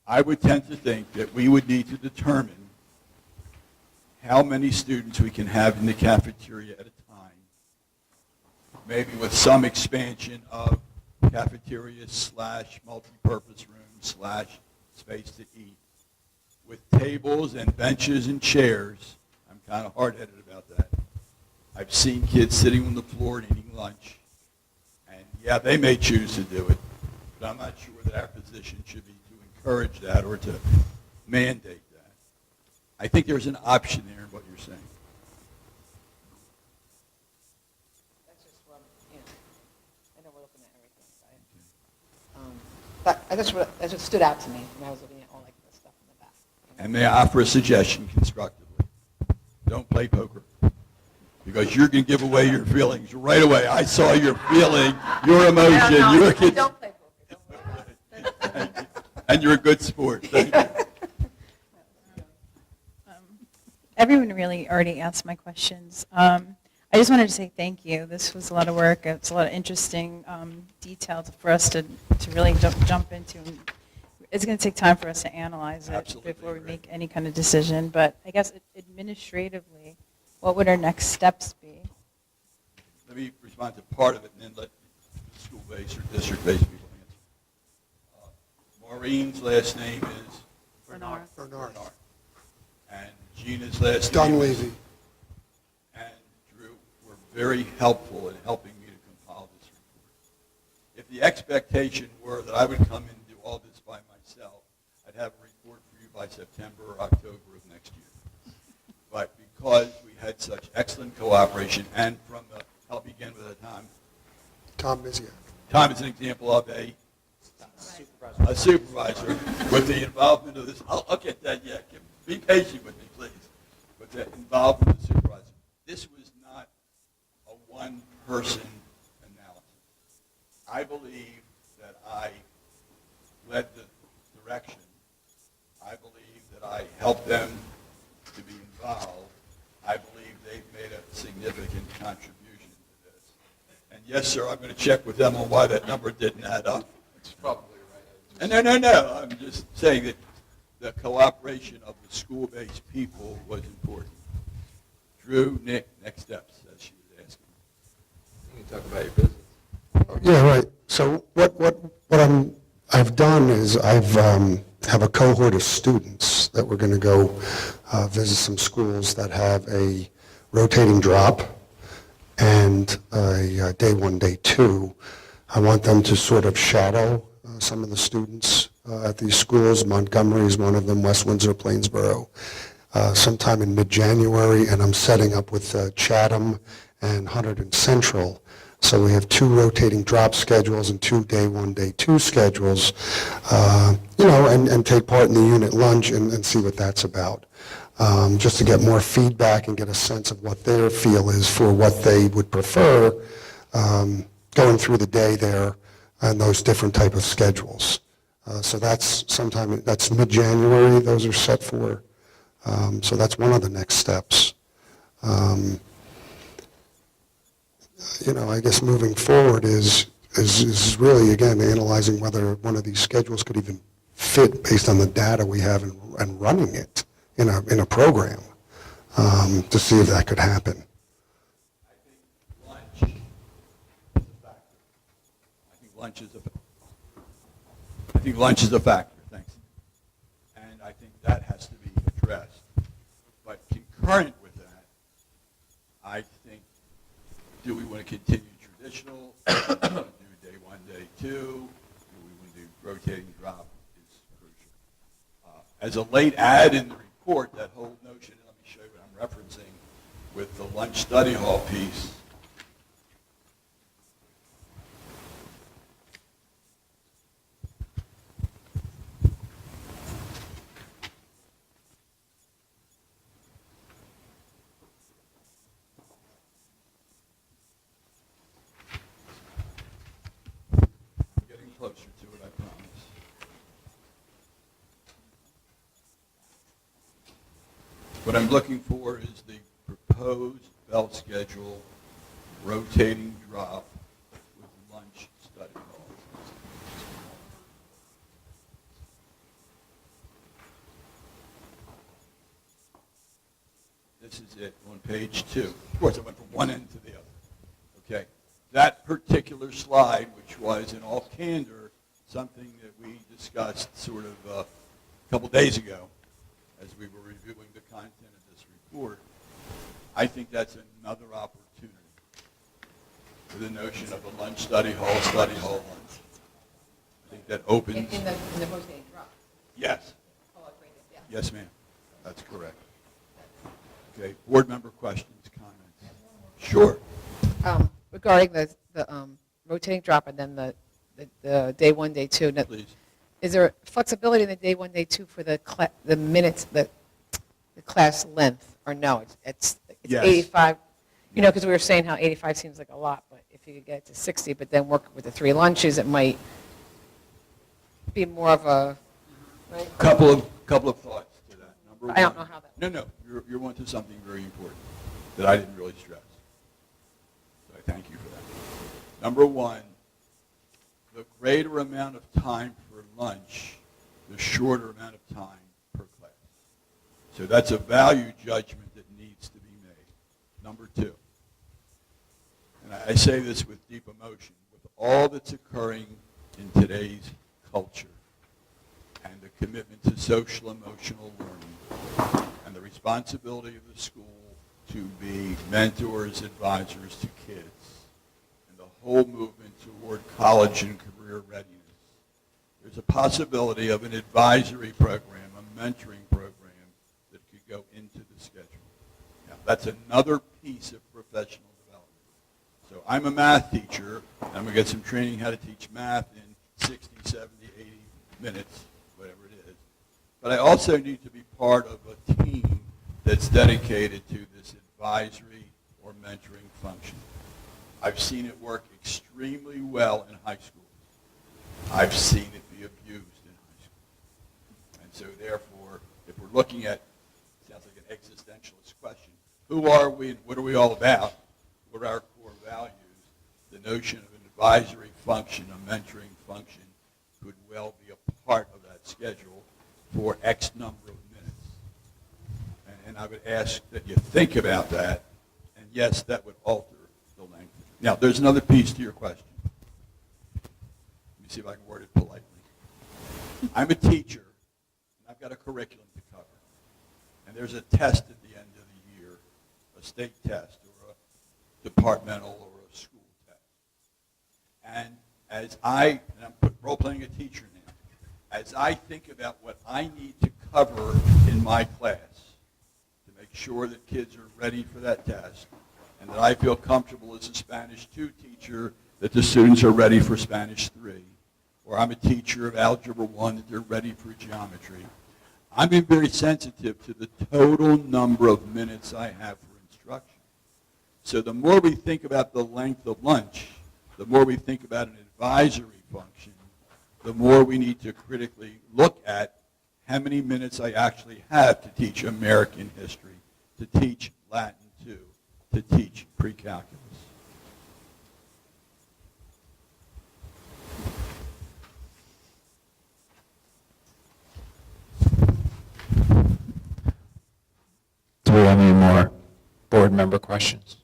I would tend to think that we would need to determine how many students we can have in the cafeteria at a time, maybe with some expansion of cafeteria / multi-purpose room / space to eat. With tables and benches and chairs, I'm kind of hard-headed about that. I've seen kids sitting on the floor and eating lunch, and yeah, they may choose to do it, but I'm not sure that our position should be to encourage that or to mandate that. I think there's an option there in what you're saying. That's just what, I know we're looking at everything, but that's what stood out to me when I was looking at all like the stuff in the back. And may I offer a suggestion constructively? Don't play poker. Because you're going to give away your feelings right away. I saw your feeling, your emotion. Your kids. Don't play poker. And you're a good sport. Thank you. Everyone really already asked my questions. I just wanted to say thank you. This was a lot of work. It's a lot of interesting details for us to really jump into. It's going to take time for us to analyze it Absolutely before we right. make any kind of decision. But I guess administratively, what would our next steps be? Let me respond to part of it and then let the school-based or district-based people answer. Maureen's last name is Bernard. Bernard. And Gina's last name Dunleavy. and Drew were very helpful in helping me to compile this report. If the expectation were that I would come in and do all this by myself, I'd have a report for you by September or October of next year. But because we had such excellent cooperation, and from the, I'll begin with Tom Miziak. Tom is an example of a supervisor with the involvement of this. I'll get that yet. Be patient with me, please. With the involvement of the supervisor. This was not a one-person analysis. I believe that I led the direction. I believe that I helped them to be involved. I believe they've made a significant contribution to this. And yes, sir, I'm going to check with them on why that number didn't add up. It's probably right. And no. I'm just saying that the cooperation of the school-based people was important. Drew, Nick, next steps, as she was asking. You can talk about your business. Yeah, right. So what I've done is I've have a cohort of students that we're going to go visit some schools that have a rotating drop and a day one, day two. I want them to sort of shadow some of the students at these schools. Montgomery is one of them, West Windsor, Plainsboro, sometime in mid-January, and I'm setting up with Chatham and Hunterdon Central. So we have 2 rotating drop schedules and 2 day one, day two schedules, and take part in the unit lunch and see what that's about. Just to get more feedback and get a sense of what their feel is for what they would prefer going through the day there and those different type of schedules. So that's mid-January, those are set for. So that's one of the next steps. I guess moving forward is really, again, analyzing whether one of these schedules could even fit based on the data we have and running it in a program to see if that could happen. I think lunch is a factor, thanks. And I think that has to be addressed. But concurrent with that, I think, do we want to continue traditional? Do we want to do day one, day two? Do we want to do rotating drop is crucial. As a late add in the report, that whole notion, let me show you what I'm referencing with the lunch study hall piece. Closer to it, I promise. What I'm looking for is the proposed bell schedule, rotating drop with lunch study hall. page 2. Of course, I went from one end to the other. Okay. That particular slide, which was in all candor, something that we discussed sort of a couple days ago as we were reviewing the content of this report, I think that's another opportunity for the notion of a lunch study hall lunch. I think that opens. In the rotating drop. Yes. Oh, great, yeah. Yes, ma'am. That's correct. Okay. Board member questions, comments? Sure. Regarding the rotating drop and then the day one, day two, Please. is there flexibility in the day one, day two for the minutes, the class length, or no? It's Yes. 85, because we were saying how 85 seems like a lot, but if you could get it to 60, but then work with the 3 lunches, it might be more of a, right? Couple of thoughts to that. Number I don't one- know how that. No, you're onto something very important that I didn't really stress. So I thank you for that. Number one, the greater amount of time for lunch, the shorter amount of time per class. So that's a value judgment that needs to be made. Number two, and I say this with deep emotion, with all that's occurring in today's culture and the commitment to social emotional learning and the responsibility of the school to be mentors, advisors to kids, and the whole movement toward college and career readiness, there's a possibility of an advisory program, a mentoring program that could go into the schedule. Now, that's another piece of professional development. So I'm a math teacher. I'm going to get some training how to teach math in 60, 70, 80 minutes, whatever it is. But I also need to be part of a team that's dedicated to this advisory or mentoring function. I've seen it work extremely well in high schools. I've seen it be abused in high school. And so therefore, if we're looking at, sounds like an existentialist question, who are we and what are we all about? What are our core values? The notion of an advisory function, a mentoring function, could well be a part of that schedule for X number of minutes. And I would ask that you think about that, and yes, that would alter the length. Now, there's another piece to your question. Let me see if I can word it politely. I'm a teacher, and I've got a curriculum to cover. And there's a test at the end of the year, a state test or a departmental or a school test. And and I'm role-playing a teacher now, as I think about what I need to cover in my class to make sure that kids are ready for that test, and that I feel comfortable as a Spanish 2 teacher that the students are ready for Spanish 3, or I'm a teacher of Algebra 1 that they're ready for geometry. I'm being very sensitive to the total number of minutes I have for instruction. So the more we think about the length of lunch, the more we think about an advisory function, the more we need to critically look at how many minutes I actually have to teach American history, to teach Latin 2, to teach pre-calculus. Do we have any more board member questions?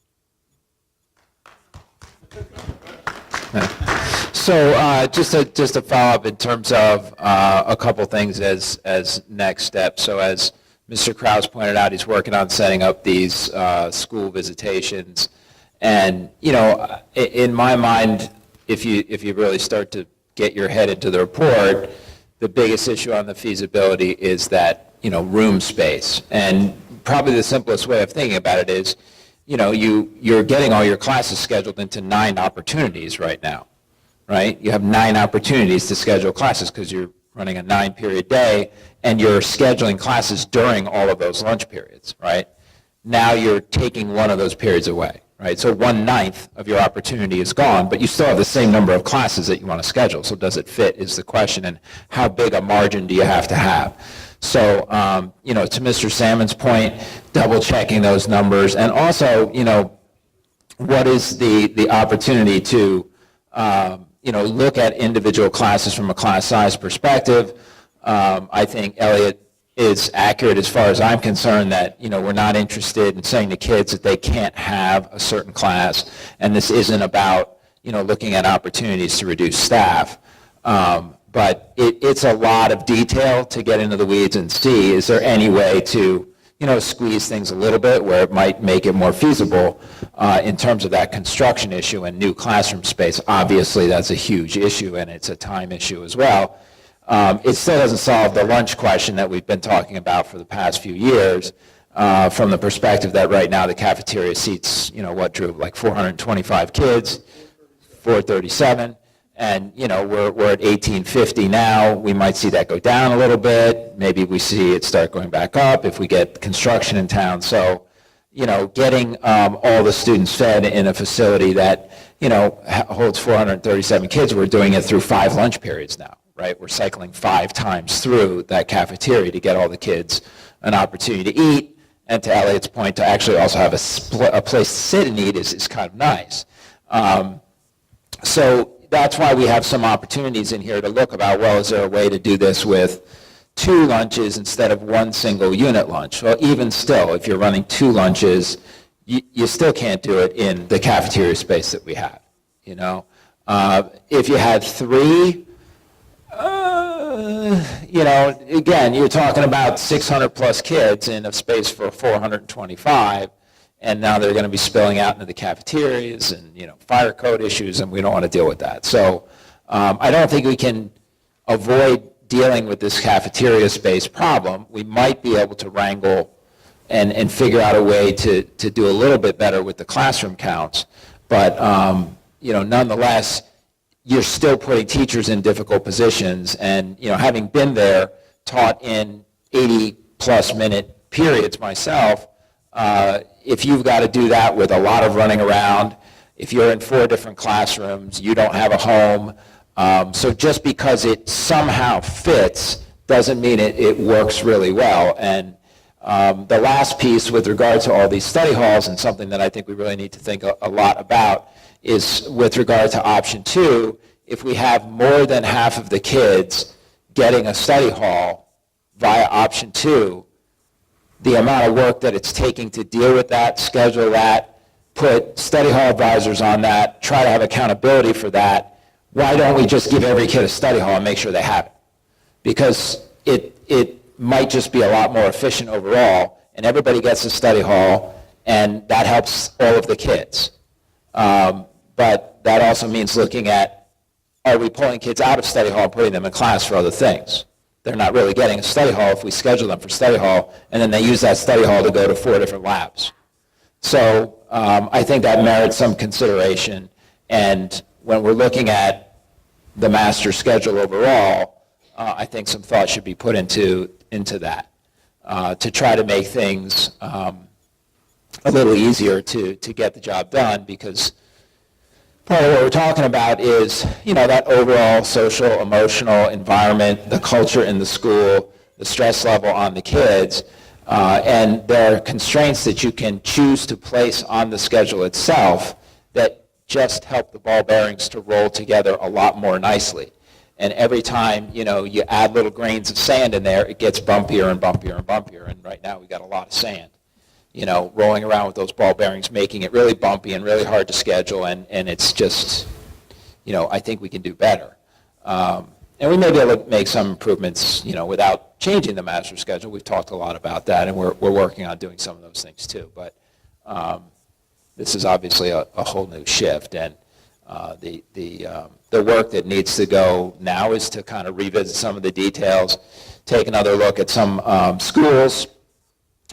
So just to follow up in terms of a couple things as next steps. So as Mr. Krause pointed out, he's working on setting up these school visitations. And, in my mind, if you really start to get your head into the report, the biggest issue on the feasibility is that, room space. And probably the simplest way of thinking about it is, you're getting all your classes scheduled into 9 opportunities right now, right? You have 9 opportunities to schedule classes because you're running a 9-period day, and you're scheduling classes during all of those lunch periods, right? Now you're taking one of those periods away, right? So 1/9 of your opportunity is gone, but you still have the same number of classes that you want to schedule. So does it fit is the question, and how big a margin do you have to have? So, to Mr. Salmon's point, double checking those numbers, and also, what is the opportunity to, look at individual classes from a class size perspective. I think Elliot is accurate as far as I'm concerned, that, we're not interested in saying to kids that they can't have a certain class, and this isn't about, looking at opportunities to reduce staff. But it's a lot of detail to get into the weeds and see, is there any way to, squeeze things a little bit where it might make it more feasible in terms of that construction issue and new classroom space. Obviously, that's a huge issue, and it's a time issue as well. It still doesn't solve the lunch question that we've been talking about for the past few years, from the perspective that right now the cafeteria seats, Drew, like 425 kids, 437, and, we're at 1850 now. We might see that go down a little bit. Maybe we see it start going back up if we get construction in town. So, getting all the students fed in a facility that, holds 437 kids, we're doing it through 5 lunch periods now. Right, we're cycling 5 times through that cafeteria to get all the kids an opportunity to eat, and to Elliot's point, to actually also have a place to sit and eat is kind of nice. So that's why we have some opportunities in here to look about, well, is there a way to do this with 2 lunches instead of 1 single unit lunch? Well, even still, if you're running 2 lunches, you still can't do it in the cafeteria space that we have. If you had 3, again, you're talking about 600 plus kids in a space for 425, and now they're going to be spilling out into the cafeterias and, fire code issues, and we don't want to deal with that. So I don't think we can avoid dealing with this cafeteria space problem. We might be able to wrangle and figure out a way to do a little bit better with the classroom counts, but, nonetheless, you're still putting teachers in difficult positions, and, having been there, taught in 80-plus minute periods myself, if you've got to do that with a lot of running around, if you're in 4 different classrooms, you don't have a home, so just because it somehow fits doesn't mean it works really well. And the last piece with regard to all these study halls, and something that I think we really need to think a lot about, is with regard to option 2, if we have more than half of the kids getting a study hall via option 2, the amount of work that it's taking to deal with that, schedule that, put study hall advisors on that, try to have accountability for that, why don't we just give every kid a study hall and make sure they have it? Because it might just be a lot more efficient overall, and everybody gets a study hall, and that helps all of the kids. But that also means looking at, are we pulling kids out of study hall and putting them in class for other things? They're not really getting a study hall if we schedule them for study hall, and then they use that study hall to go to 4 different labs. So I think that merits some consideration, and when we're looking at the master schedule overall, I think some thought should be put into that to try to make things a little easier to get the job done, because part of what we're talking about is, that overall social, emotional environment, the culture in the school, the stress level on the kids, and there are constraints that you can choose to place on the schedule itself that just help the ball bearings to roll together a lot more nicely. And every time, you add little grains of sand in there, it gets bumpier and bumpier and bumpier, and right now we got a lot of sand. Rolling around with those ball bearings, making it really bumpy and really hard to schedule, and it's just, I think we can do better. And we may be able to make some improvements, without changing the master schedule. We've talked a lot about that, and we're working on doing some of those things too. But this is obviously a whole new shift, and the work that needs to go now is to kind of revisit some of the details, take another look at some schools,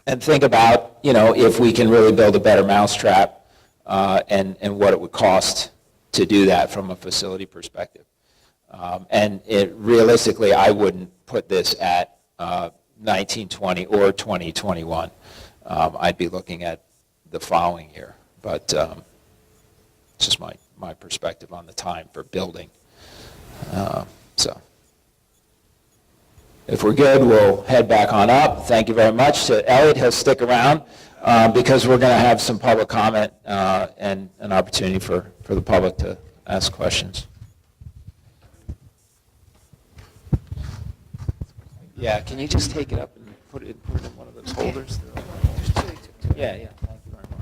and think about, if we can really build a better mousetrap, and what it would cost to do that from a facility perspective. And realistically, I wouldn't put this at 1920 or 2021. I'd be looking at the following year. But it's just my perspective on the time for building. So. If we're good, we'll head back on up. Thank you very much to Elliot. He'll stick around because we're going to have some public comment and an opportunity for the public to ask questions. Yeah, can you just take it up and put it in one of those holders? Yeah, yeah, thank you very much.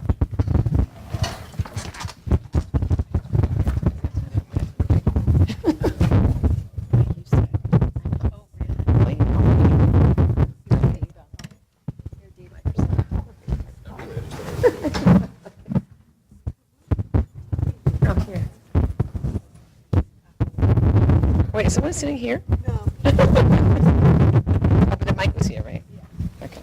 Up here. Wait, is someone sitting here? No. Oh, but the mic was here, right? Yeah. Okay.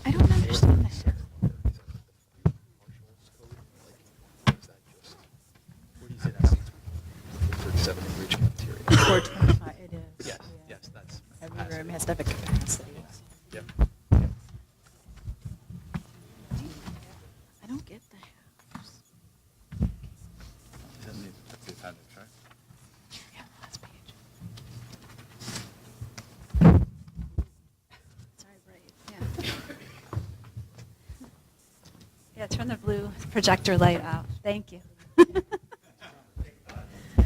I don't understand that. What do you say that's 37 in Ridge cafeteria? 425, it is. Yes, yeah. yes, that's. Every room has to have a capacity. Yep. I don't get the halves. That's the appendix, right? Yeah, last page. Sorry, right, yeah. Yeah, turn the blue projector light out. Thank you.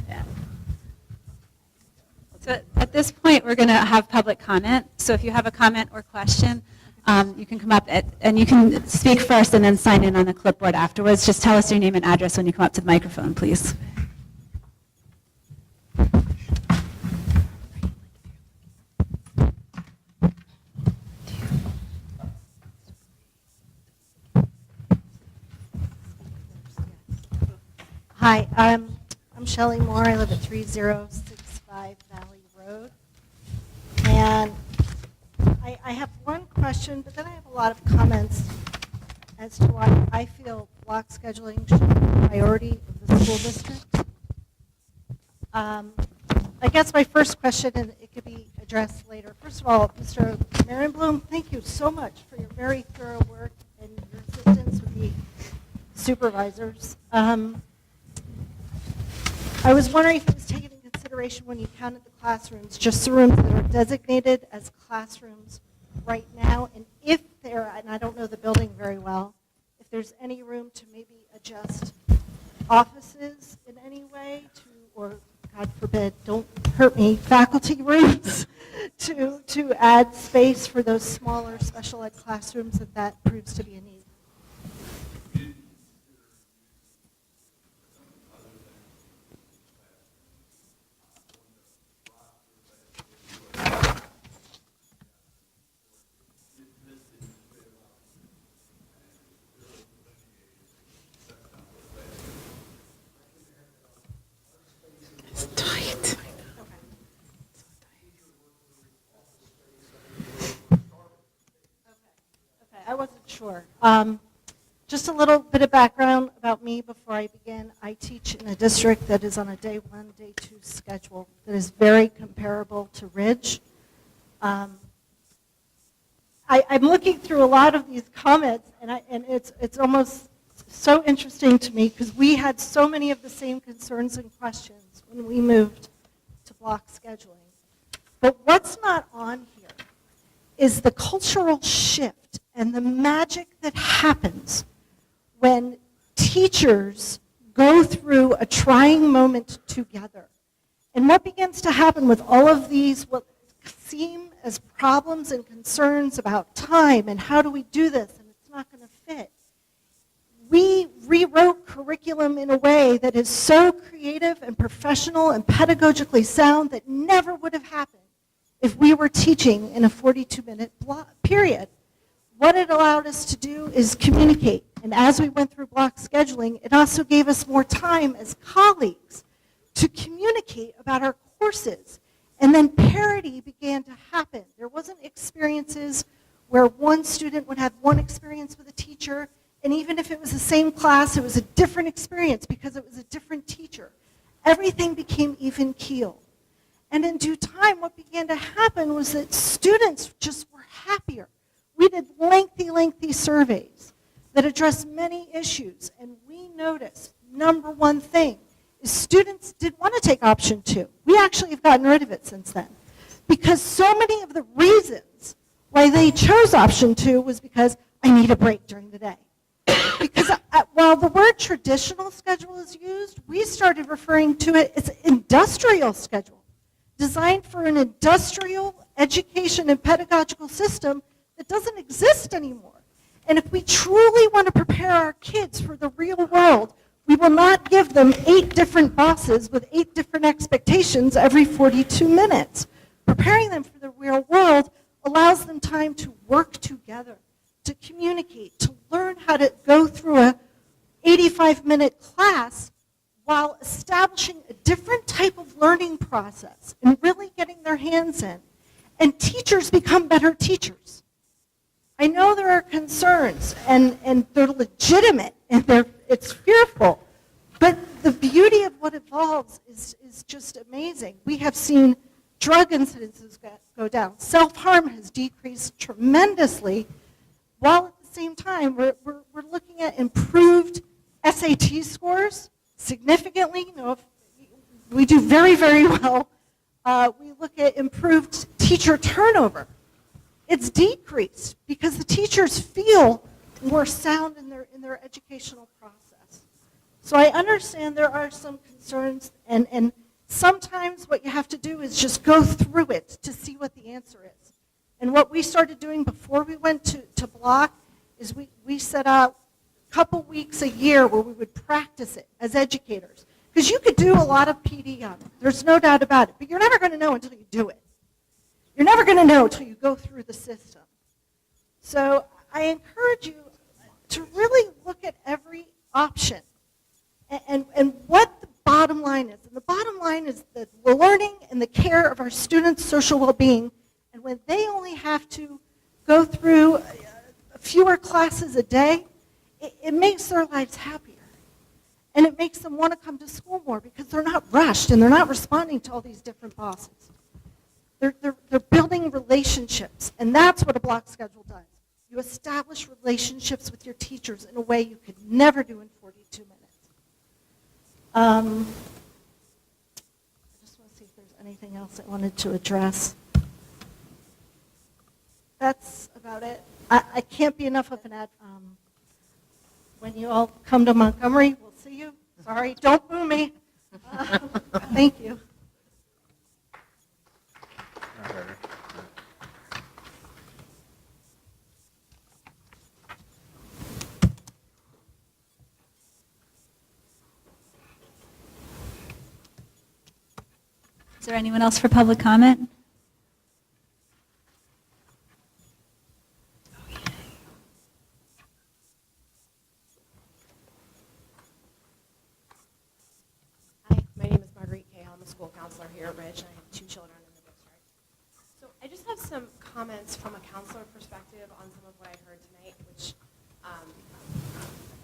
Yeah. So at this point, we're going to have public comment. So if you have a comment or question, you can come up and you can speak first and then sign in on the clipboard afterwards. Just tell us your name and address when you come up to the microphone, please. Hi, I'm Shelley Moore. I live at 3065 Valley Road. And I have one question, but then I have a lot of comments as to why I feel block scheduling should be a priority of the school district. I guess my first question, and it could be addressed later. First of all, Mr. Marienblum, thank you so much for your very thorough work and your assistance with the supervisors. I was wondering if it was taken into consideration when you counted the classrooms, just the rooms that are designated as classrooms right now, and if there, and I don't know the building very well, if there's any room to maybe adjust offices in any way to, or God forbid, don't hurt me, faculty rooms to add space for those smaller special ed classrooms if that proves to be a need. I wasn't sure. Just a little bit of background about me before I begin. I teach in a district that is on a day 1, day 2 schedule that is very comparable to Ridge. I'm looking through a lot of these comments, and it's almost so interesting to me because we had so many of the same concerns and questions when we moved to block scheduling. But what's not on here is the cultural shift and the magic that happens when teachers go through a trying moment together. And what begins to happen with all of these, what seem as problems and concerns about time and how do we do this and it's not going to fit. We rewrote curriculum in a way that is so creative and professional and pedagogically sound that never would have happened if we were teaching in a 42-minute period. What it allowed us to do is communicate. And as we went through block scheduling, it also gave us more time as colleagues to communicate about our courses. And then parity began to happen. There wasn't experiences where one student would have one experience with a teacher, and even if it was the same class, it was a different experience because it was a different teacher. Everything became even keel. And in due time, what began to happen was that students just were happier. We did lengthy surveys that addressed many issues, and we noticed, number one thing, is students did want to take option 2. We actually have gotten rid of it since then. Because so many of the reasons why they chose option 2 was because I need a break during the day. Because while the word traditional schedule is used, we started referring to it as industrial schedule, designed for an industrial education and pedagogical system that doesn't exist anymore. And if we truly want to prepare our kids for the real world, we will not give them 8 different bosses with 8 different expectations every 42 minutes. Preparing them for the real world allows them time to work together, to communicate, to learn how to go through a 85-minute class while establishing a different type of learning process and really getting their hands in. And teachers become better teachers. I know there are concerns, and they're legitimate, and it's fearful, but the beauty of what evolves is just amazing. We have seen drug incidences go down. Self-harm has decreased tremendously, while at the same time, we're looking at improved SAT scores significantly. You know, we do very well. We look at improved teacher turnover. It's decreased because the teachers feel more sound in their educational process. So I understand there are some concerns, and sometimes what you have to do is just go through it to see what the answer is. And what we started doing before we went to block is we set out a couple weeks a year where we would practice it as educators. Because you could do a lot of PD on it. There's no doubt about it. But you're never going to know until you do it. You're never going to know until you go through the system. So I encourage you to really look at every option and what the bottom line is. And the bottom line is the learning and the care of our students' social well-being. And when they only have to go through fewer classes a day, it makes their lives happier. And it makes them want to come to school more because they're not rushed and they're not responding to all these different bosses. They're building relationships, and that's what a block schedule does. You establish relationships with your teachers in a way you could never do in 42 minutes. I just want to see if there's anything else I wanted to address. That's about it. I can't be enough of an ad. When you all come to Montgomery, we'll see you. Sorry, don't boo me. Thank you. Is there anyone else for public comment? Hi, my name is Marguerite Cahill. I'm a school counselor here at Ridge, and I have 2 children in the district. So I just have some comments from a counselor perspective on some of what I heard tonight, which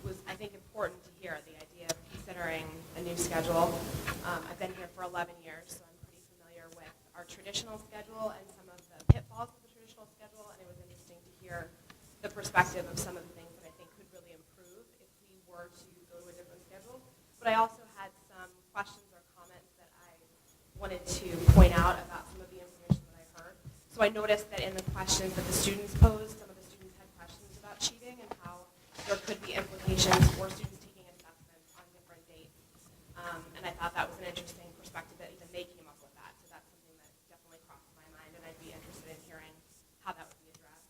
was, I think, important to hear, the idea of considering a new schedule. I've been here for 11 years, so I'm pretty familiar with our traditional schedule and some of the pitfalls of the traditional schedule, and it was interesting to hear the perspective of some of the things that I think could really improve if we were to go to a different schedule. But I also had some questions or comments that I wanted to point out about some of the information that I heard. So I noticed that in the questions that the students posed, some of the students had questions about cheating and how there could be implications for students taking assessments on different dates. And I thought that was an interesting perspective that even they came up with that. So that's something that definitely crossed my mind, and I'd be interested in hearing how that would be addressed.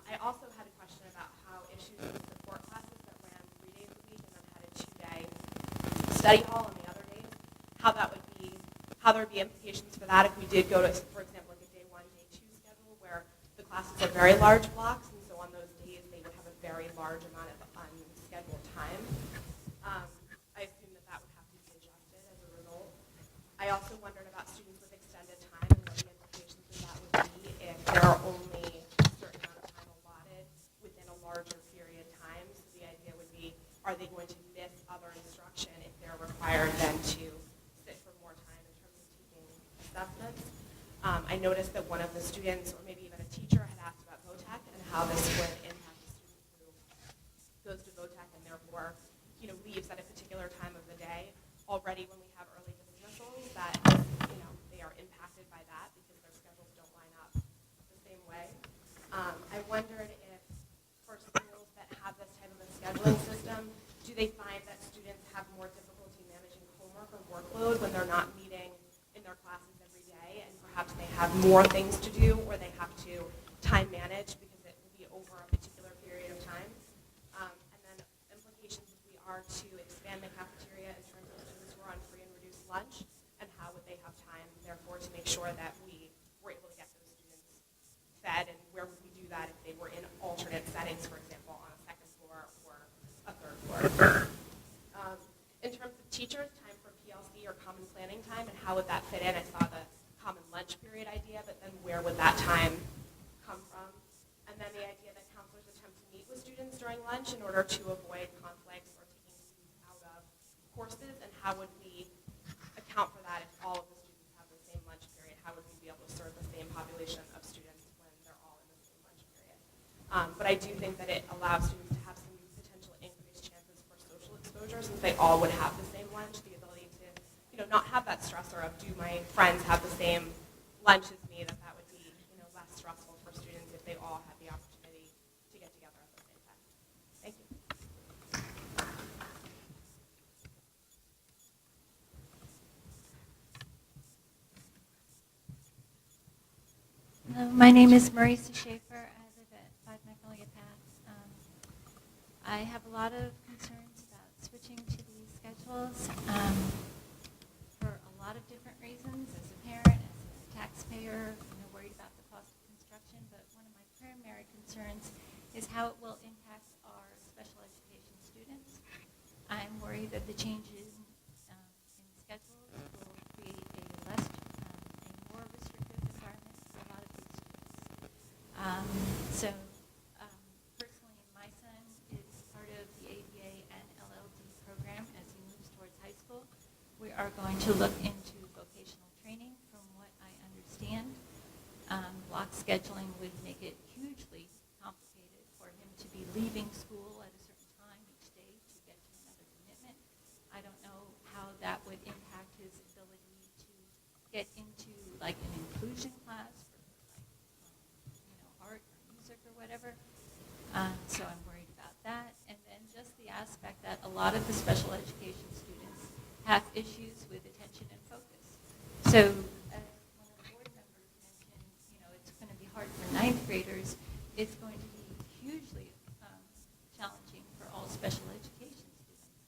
I also had a question about how issues with support classes that ran 3 days a week and then had a 2-day study hall on the other days, how that would be, how there would be implications for that if we did go to, for example, like a day 1, day 2 schedule where the classes are very large blocks, and so on those days they would have a very large amount of unscheduled time. I assume that that would have to be adjusted as a result. I also wondered about students with extended time and what the implications of that would be if there are only a certain amount of time allotted within a larger period of time. So the idea would be, are they going to miss other instruction if they're required then to sit for more time in terms of taking assessments. I noticed that one of the students, or maybe even a teacher, had asked about VOTEC and how this would impact a student who goes to VOTEC and therefore, leaves at a particular time of the day. Already when we have early dismissals, that, they are impacted by that because their schedules don't line up the same way. I wondered if for schools that have this type of a scheduling system, do they find that students have more difficulty managing homework or workload when they're not meeting in their classes every day, and perhaps they have more things to do or they have to time manage because it will be over a particular period of time? And then implications if we are to expand the cafeteria in terms of students who are on free and reduced lunch, and how would they have time, therefore, to make sure that we were able to get those students fed, and where would we do that if they were in alternate settings, for example, on a second floor or a third floor? In terms of teachers, time for PLC or common planning time, and how would that fit in? I saw the common lunch period idea, but then where would that time come from? And then the idea that counselors attempt to meet with students during lunch in order to avoid conflicts or taking students out of courses, and how would we account for that if all of the students have the same lunch period? How would we be able to serve the same population of students when they're all in the same lunch period? But I do think that it allows students to have some potential increased chances for social exposure, since they all would have the same lunch, the ability to, not have that stressor of, do my friends have the same lunch as me, that would be, less stressful for students if they all had the opportunity to get together at the same time. Thank you. Hello, my name is Marisa Schaefer. I live at 5 Magnolia Path. I have a lot of concerns about switching to these schedules for a lot of different reasons. As a parent, as a taxpayer, worried about the cost of construction. But one of my primary concerns is how it will impact our special education students. I'm worried that the changes in schedules will create a more restrictive environment for a lot of these students. Personally, my son is part of the ABA and LLD program as he moves towards high school. We are going to look into vocational training. From what I understand, block scheduling would make it hugely complicated for him to be leaving school at a certain time each day to get to another commitment. I don't know how that would impact his ability to get into like an inclusion class for art or music or whatever. So I'm worried about that. And then just the aspect that a lot of the special education students have issues with attention and focus. So as one of the board members mentioned, it's going to be hard for ninth graders. It's going to be hugely challenging for all special education students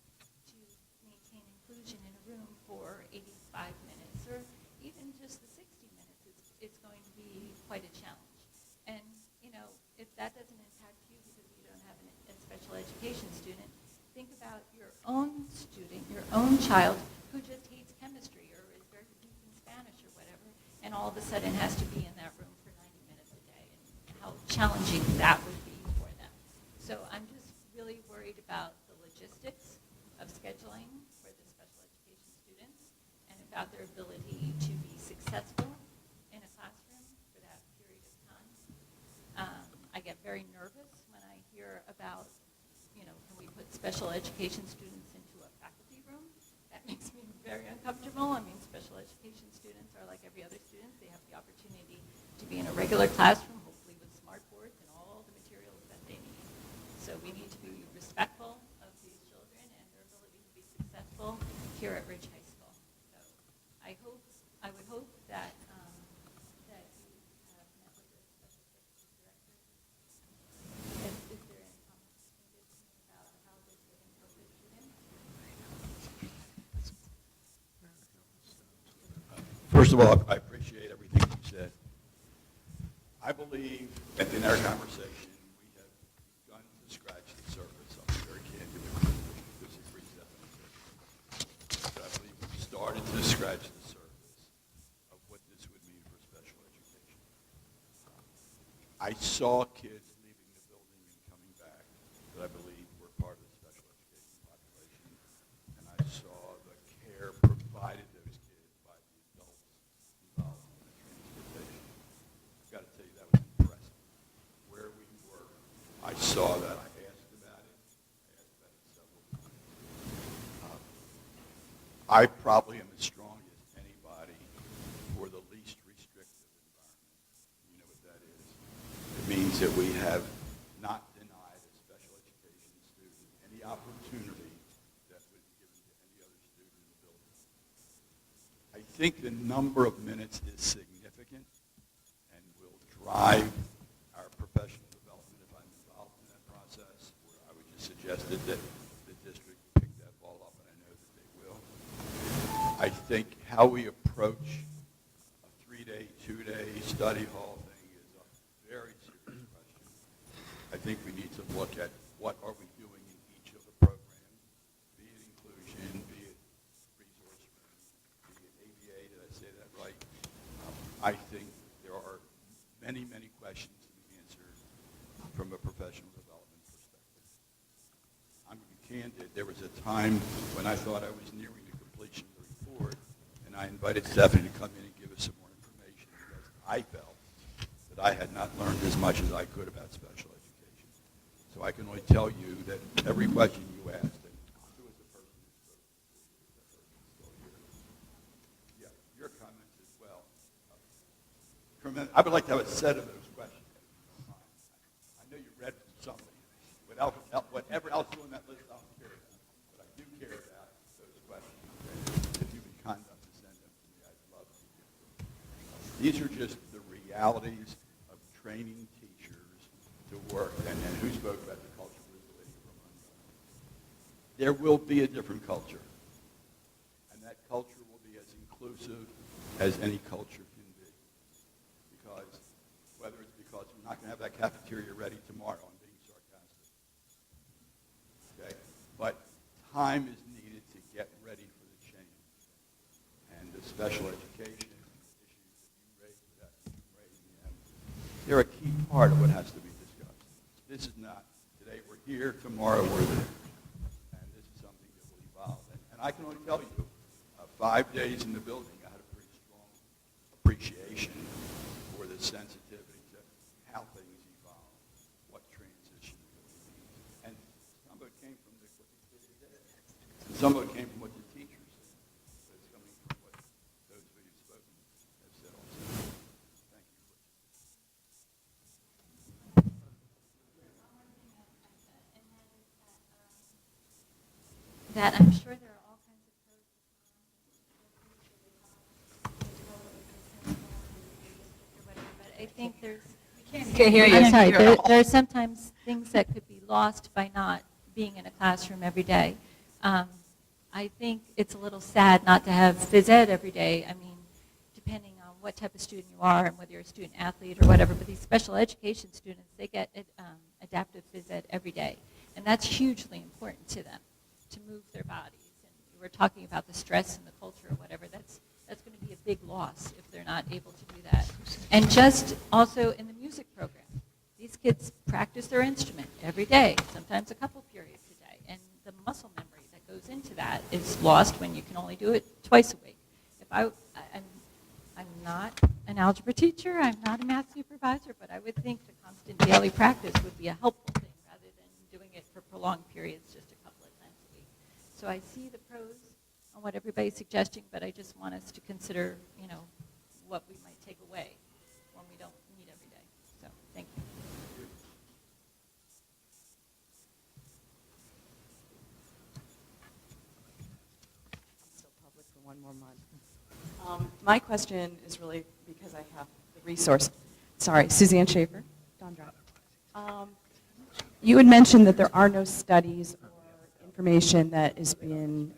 to maintain inclusion in a room for 85 minutes or even just the 60 minutes. It's going to be quite a challenge. And, if that doesn't impact you because you don't have a special education student, think about your own student, your own child who just hates chemistry or is very weak in Spanish or whatever, and all of a sudden has to be in that room for 90 minutes a day, and how challenging that would be for them. So I'm just really worried about the logistics of scheduling for the special education students and about their ability to be successful in a classroom for that period of time. I get very nervous when I hear about, can we put special education students into a faculty room? That makes me very uncomfortable. I mean, special education students are like every other student. They have the opportunity to be in a regular classroom, hopefully with smart boards and all the materials that they need. So we need to be respectful of these children and their ability to be successful here at Ridge High School. So I would hope that that you have met with the special services director. Is there any comments you can give to me about how this would impact the students? First of all, I appreciate everything you said. I believe that in our conversation, we have begun to scratch the surface. I'll be very candid with you. This is but I believe we've started to scratch the surface of what this would mean for special education. I saw kids leaving the building and coming back that I believe were part of the special education population, and I saw the care provided those kids by the adults involved. I probably am as strong as anybody for the least restrictive environment. You know what that is? It means that we have not denied a special education student any opportunity that would be given to any other student in the building. I think the number of minutes is significant and will drive our professional development if I'm involved in that process, where I would just suggest that the district pick that ball up, and I know that they will. I think how we approach a 3-day, 2-day study hall thing is a very serious question. I think we need to look at what are we doing in each of the programs, be it inclusion, be it resource room, be it ABA, did I say that right? I think there are many, many questions to be answered from a professional development perspective. I'm going to be candid. There was a time when I thought I was nearing the completion of the report, and I invited Stephanie to come in and give us some more information because I felt that I had not learned as much as I could about special education. So I can only tell you that every question you asked, and who is the person who spoke before you? Is that person still here? Yeah, your comments as well. I would like to have a set of those questions. I know you read from somebody. Whatever else on that list, I don't care about. But I do care about those questions. Okay? If you would kind enough to send them to me, I'd love to hear them. These are just the realities of training teachers to work. And who spoke about the culture was the lady from London. There will be a different culture. And that culture will be as inclusive as any culture can be. Because whether it's because we're not going to have that cafeteria ready tomorrow, I'm being sarcastic. Okay? But time is needed to get ready for the change. And the special education issues that you raised, that you raised, they're a key part of what has to be discussed. This is not, today we're here, tomorrow we're there. And this is something that will evolve. And I can only tell you, 5 days in the building, I had a pretty strong appreciation for the sensitivity to how things evolve, what transition really means. And some of it came from what the kids did. And some of it came from what the teachers said. But it's coming from what those who have spoken have said also. Thank you. That I'm sure there are all kinds of pros and cons, but I think there's. Can't hear you. I'm sorry. You're- There are sometimes things that could be lost by not being in a classroom every day. I think it's a little sad not to have phys ed every day. I mean, depending on what type of student you are and whether you're a student athlete or whatever, but these special education students, they get adaptive phys ed every day. And that's hugely important to them, to move their bodies. And we were talking about the stress and the culture or whatever. That's going to be a big loss if they're not able to do that. And just also in the music program, these kids practice their instrument every day, sometimes a couple periods a day. And the muscle memory that goes into that is lost when you can only do it twice a week. I'm not an algebra teacher, I'm not a math supervisor, but I would think the constant daily practice would be a helpful thing rather than doing it for prolonged periods just a couple of times a week. So I see the pros on what everybody's suggesting, but I just want us to consider, what we might take away when we don't meet every day. So, thank you. I'm still public for one more month. My question is really because I have the resource. Sorry, Suzanne Schaefer, Don Drop. You had mentioned that there are no studies or information that has been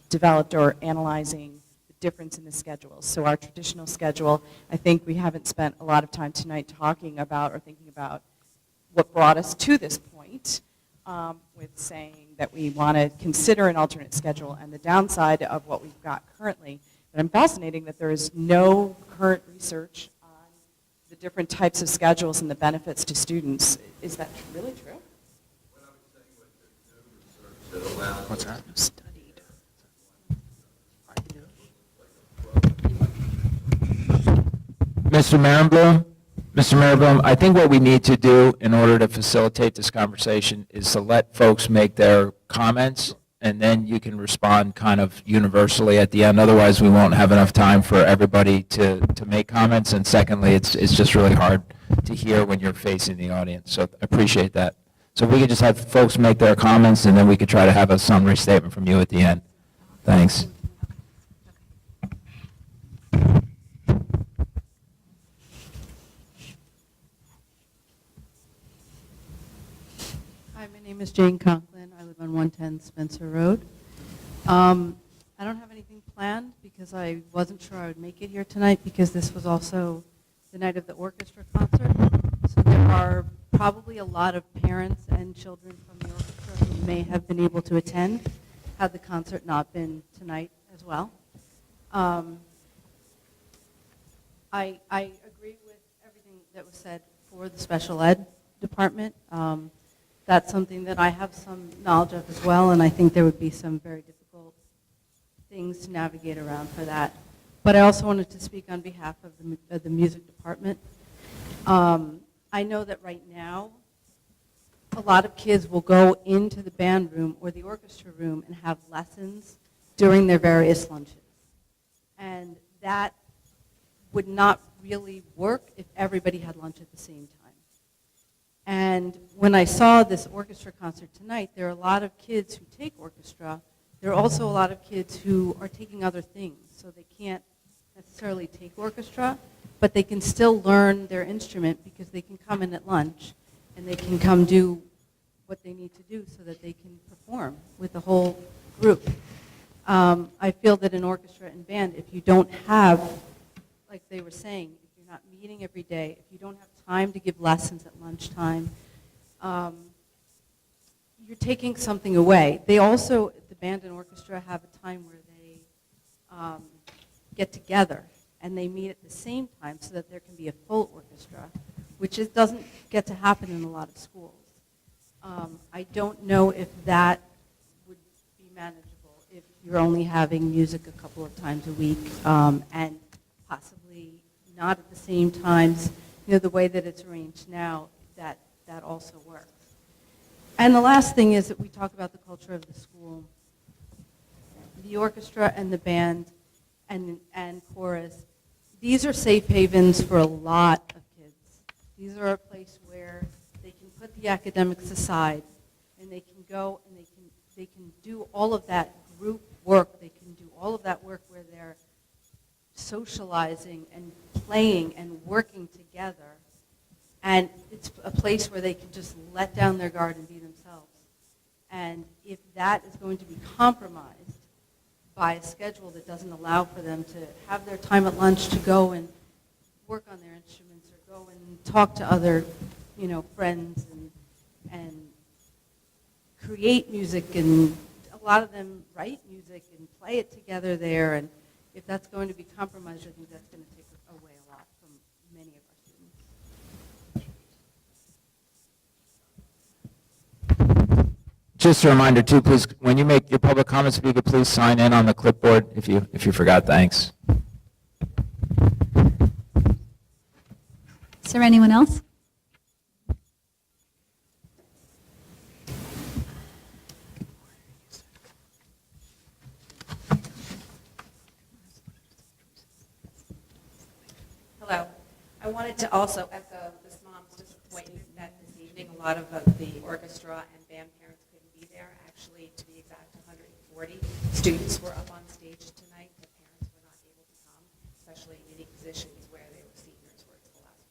developed or analyzing the difference in the schedules. So our traditional schedule, I think we haven't spent a lot of time tonight talking about or thinking about what brought us to this point with saying that we want to consider an alternate schedule and the downside of what we've got currently. But I'm fascinating that there is no current research on the different types of schedules and the benefits to students. Is that really true? What I was saying was there's no research that allows. What's that? Studied. Mr. Maribloom, I think what we need to do in order to facilitate this conversation is to let folks make their comments and then you can respond kind of universally at the end. Otherwise, we won't have enough time for everybody to make comments. And secondly, it's just really hard to hear when you're facing the audience. So I appreciate that. So if we could just have folks make their comments, and then we could try to have a summary statement from you at the end. Thanks. Hi, my name is Jane Conklin. I live on 110 Spencer Road. I don't have anything planned because I wasn't sure I would make it here tonight because this was also the night of the orchestra concert. So there are probably a lot of parents and children from the orchestra who may have been able to attend had the concert not been tonight as well. I agree with everything that was said for the special ed department. That's something that I have some knowledge of as well, and I think there would be some very difficult things to navigate around for that. But I also wanted to speak on behalf of the music department. I know that right now, a lot of kids will go into the band room or the orchestra room and have lessons during their various lunches. And that would not really work if everybody had lunch at the same time. And when I saw this orchestra concert tonight, there are a lot of kids who take orchestra. There are also a lot of kids who are taking other things, so they can't necessarily take orchestra, but they can still learn their instrument because they can come in at lunch and they can come do what they need to do so that they can perform with the whole group. I feel that in orchestra and band, if you don't have, like they were saying, if you're not meeting every day, if you don't have time to give lessons at lunchtime, you're taking something away. They also, the band and orchestra, have a time where they get together and they meet at the same time so that there can be a full orchestra, which doesn't get to happen in a lot of schools. I don't know if that would be manageable if you're only having music a couple of times a week and possibly not at the same times. You know, the way that it's arranged now, that also works. And the last thing is that we talk about the culture of the school. The orchestra and the band and chorus, these are safe havens for a lot of kids. These are a place where they can put the academics aside and they can go and they can do all of that group work. They can do all of that work where they're socializing and playing and working together. And it's a place where they can just let down their guard and be themselves. And if that is going to be compromised by a schedule that doesn't allow for them to have their time at lunch to go and work on their instruments or go and talk to other, friends and create music, and a lot of them write music and play it together there, and if that's going to be compromised, I think that's going to take away a lot from many of our students. Just a reminder too, please, when you make your public comments, if you could please sign in on the clipboard if you forgot. Thanks. Is there anyone else? Hello. I wanted to also echo this mom's disappointment that this evening a lot of the orchestra and band parents couldn't be there. Actually, to be exact, 140 students were up on stage tonight. The parents were not able to come, especially in unique positions where they were seniors, where it's the last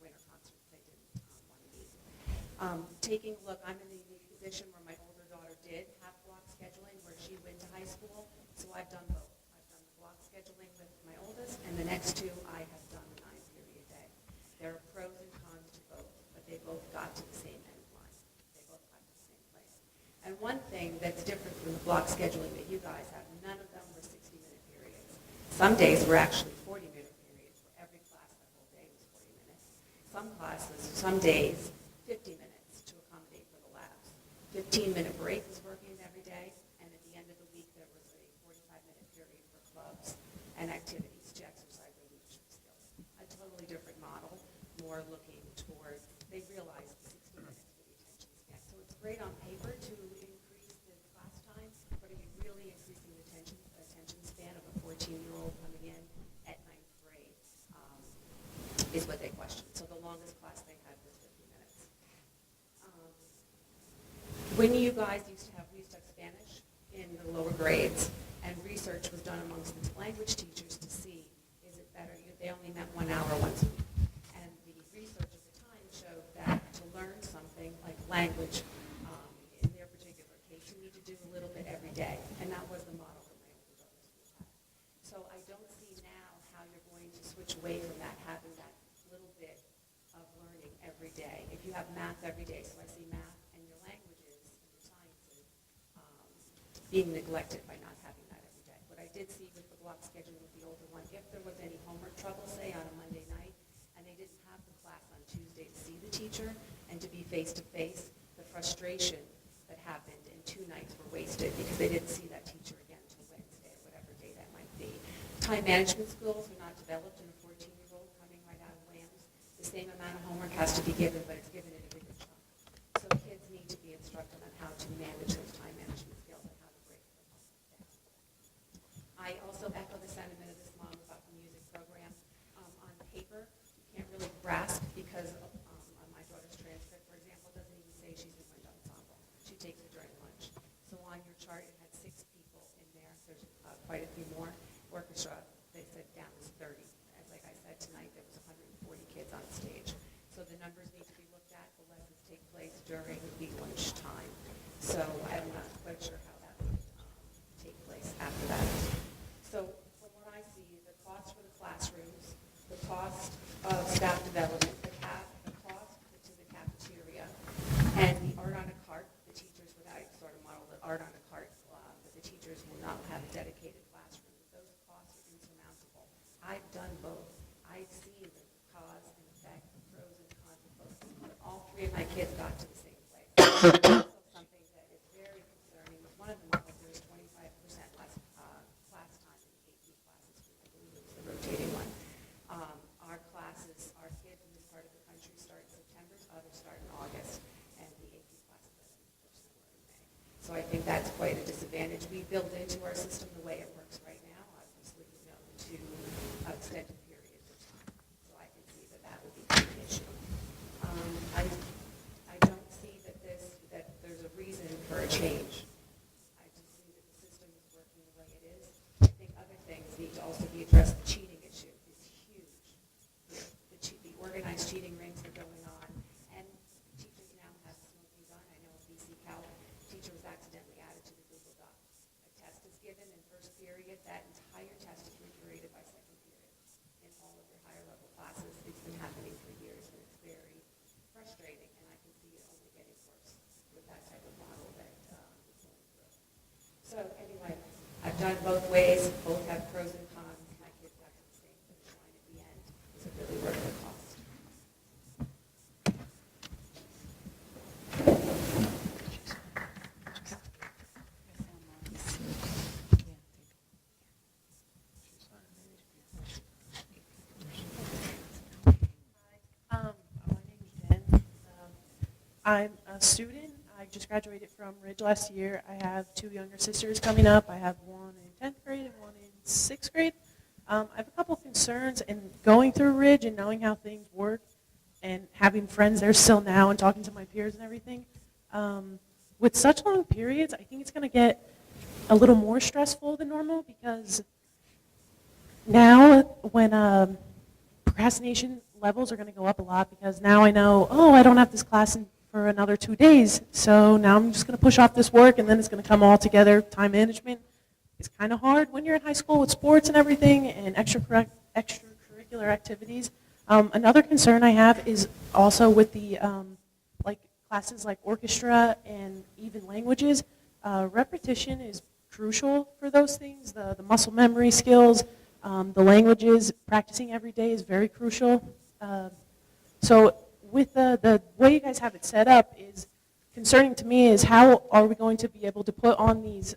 winter concert they didn't want to meet. Taking a look, I'm in the unique position where my older daughter did have block scheduling where she went to high school, so I've done both. I've done the block scheduling with my oldest, and the next two I have done the 9-period day. There are pros and cons to both, but they both got to the same end line. They both got to the same place. And one thing that's different from the block scheduling that you guys have, none of them were 60-minute periods. Some days were actually 40-minute periods where every class that whole day was 40 minutes. Some classes, some days, 50 minutes to accommodate for the labs. 15-minute break was working every day, and at the end of the week there was a 45-minute period for clubs and activities to exercise their leadership skills. A totally different model, more looking towards, they realized 60 minutes for the attention span. So it's great on paper to increase the class time, when you guys we used to have Spanish in the lower grades, and research was done amongst the language teachers to see, is it better, they only met 1 hour once a week. And the research at the time showed that to learn something like language, in their particular case, you need to do a little bit every day. And that was the model that my older daughter school had. So I don't see now how you're going to switch away from that, having that little bit of learning every day. If you have math every day, so I see math and your languages and your sciences being neglected by not having that every day. What I did see with the block scheduling with the older one, if there was any homework trouble, say on a Monday night, and they didn't have the class on Tuesday to see the teacher and to be face-to-face, the frustration that happened in 2 nights were wasted because they didn't see that teacher again until Wednesday or whatever day that might be. Time management skills are not developed in a 14-year-old coming right out of Lambs. The same amount of homework has to be given, but it's given in a bigger chunk. So kids need to be instructed on how to manage those time management skills and how to break them down. I also echo the sentiment of this mom about the music program. On paper, you can't really grasp because on my daughter's transcript, for example, doesn't even say she's in wind ensemble. She takes it during lunch. So on your chart, it had 6 people in there. There's quite a few more. Orchestra, they said down to 30. And like I said tonight, there was 140 kids on stage. So the numbers need to be looked at. The lessons take place during the lunch time. So I'm not quite sure how that would take place after that. So from what I see, the cost for the classrooms, the cost of staff development, the cost to the cafeteria, and the art on a cart, the teachers, without sort of model the art on a cart, that the teachers will not have a dedicated classroom. Those costs are insurmountable. I've done both. I've seen the cause and effect, the pros and cons of both. But all 3 of my kids got to the same place. Also something that is very concerning was one of them was there was 25% less class time in the AP classes. I believe it was the rotating one. Our classes, our kids in this part of the country start in September, others start in August, and the AP classes are in May. So I think that's quite a disadvantage. We build into our system the way it works right now, obviously, to extended periods of time. So I can see that that would be an issue. I don't see that there's a reason for a change. I just see that the system is working the way it is. I think other things need to also be addressed. The cheating issue is huge. The organized cheating rings are going on, and teachers now have smoking gun. I know a BC Cal teacher was accidentally added to the Google Doc. A test is given in first period. That entire test is recreated by second period in all of your higher level classes. It's been happening for years, and it's very frustrating, and I can see it only getting worse with that type of model that is going through. So anyway, I've done both ways. Both have pros and cons. My kids got to the same finish line at the end. Is it really worth the cost? My name is Jen. I'm a student. I just graduated from Ridge last year. I have 2 younger sisters coming up. I have one in 10th grade and one in 6th grade. I have a couple of concerns in going through Ridge and knowing how things work and having friends there still now and talking to my peers and everything. With such long periods, I think it's going to get a little more stressful than normal because now when procrastination levels are going to go up a lot because now I know, oh, I don't have this class for another 2 days, so now I'm just going to push off this work and then it's going to come all together. Time management is kind of hard when you're in high school with sports and everything and extracurricular activities. Another concern I have is also with the like classes like orchestra and even languages. Repetition is crucial for those things. The muscle memory skills, the languages, practicing every day is very crucial. So with the way you guys have it set up is concerning to me is how are we going to be able to put on these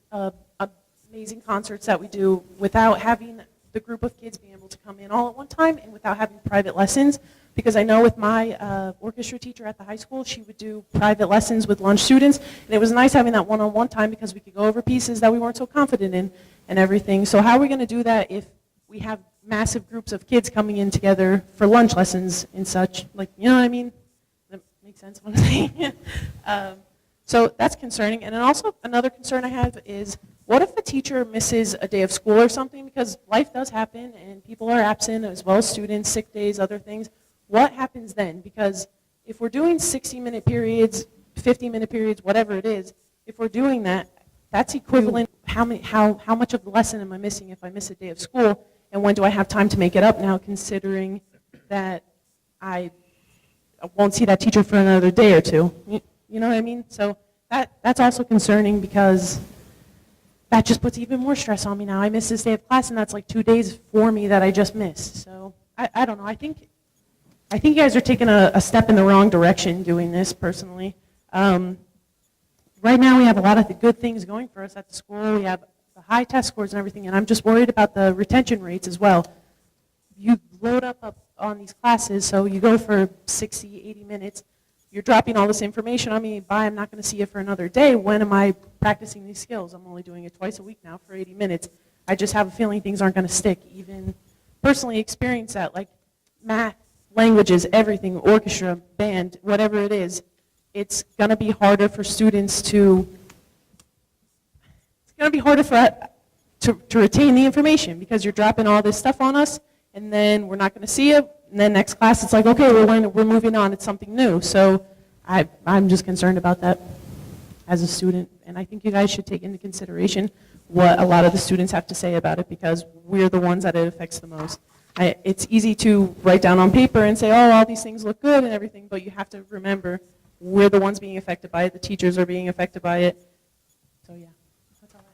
amazing concerts that we do without having the group of kids being able to come in all at one time and without having private lessons. Because I know with my orchestra teacher at the high school, she would do private lessons with lunch students. And it was nice having that one-on-one time because we could go over pieces that we weren't so confident in and everything. So how are we going to do that if we have massive groups of kids coming in together for lunch lessons and such? Like, you know what I mean? That makes sense what I'm saying. So that's concerning. And then also another concern I have is, what if the teacher misses a day of school or something? Because life does happen and people are absent as well as students, sick days, other things. What happens then? Because if we're doing 60-minute periods, 50-minute periods, whatever it is, if we're doing that, that's equivalent. How much of the lesson am I missing if I miss a day of school? And when do I have time to make it up now, considering that I won't see that teacher for another day or two? You know what I mean? So that's also concerning, because that just puts even more stress on me now. I miss this day of class, and that's like 2 days for me that I just missed. So I don't know. I think you guys are taking a step in the wrong direction doing this, personally. Right now we have a lot of good things going for us at the school. We have the high test scores and everything, and I'm just worried about the retention rates as well. You load up on these classes, so you go for 60, 80 minutes. You're dropping all this information on me. Bye, I'm not going to see you for another day. When am I practicing these skills? I'm only doing it twice a week now for 80 minutes. I just have a feeling things aren't going to stick. Even personally experience that, like math, languages, everything, orchestra, band, whatever it is. It's going to be harder for students to, to retain the information, because you're dropping all this stuff on us, and then we're not going to see it, and then next class it's like, okay, we're moving on, it's something new. So I'm just concerned about that as a student, and I think you guys should take into consideration what a lot of the students have to say about it, because we're the ones that it affects the most. It's easy to write down on paper and say, oh, all these things look good and everything, but you have to remember we're the ones being affected by it, the teachers are being affected by it. So yeah, that's all I have.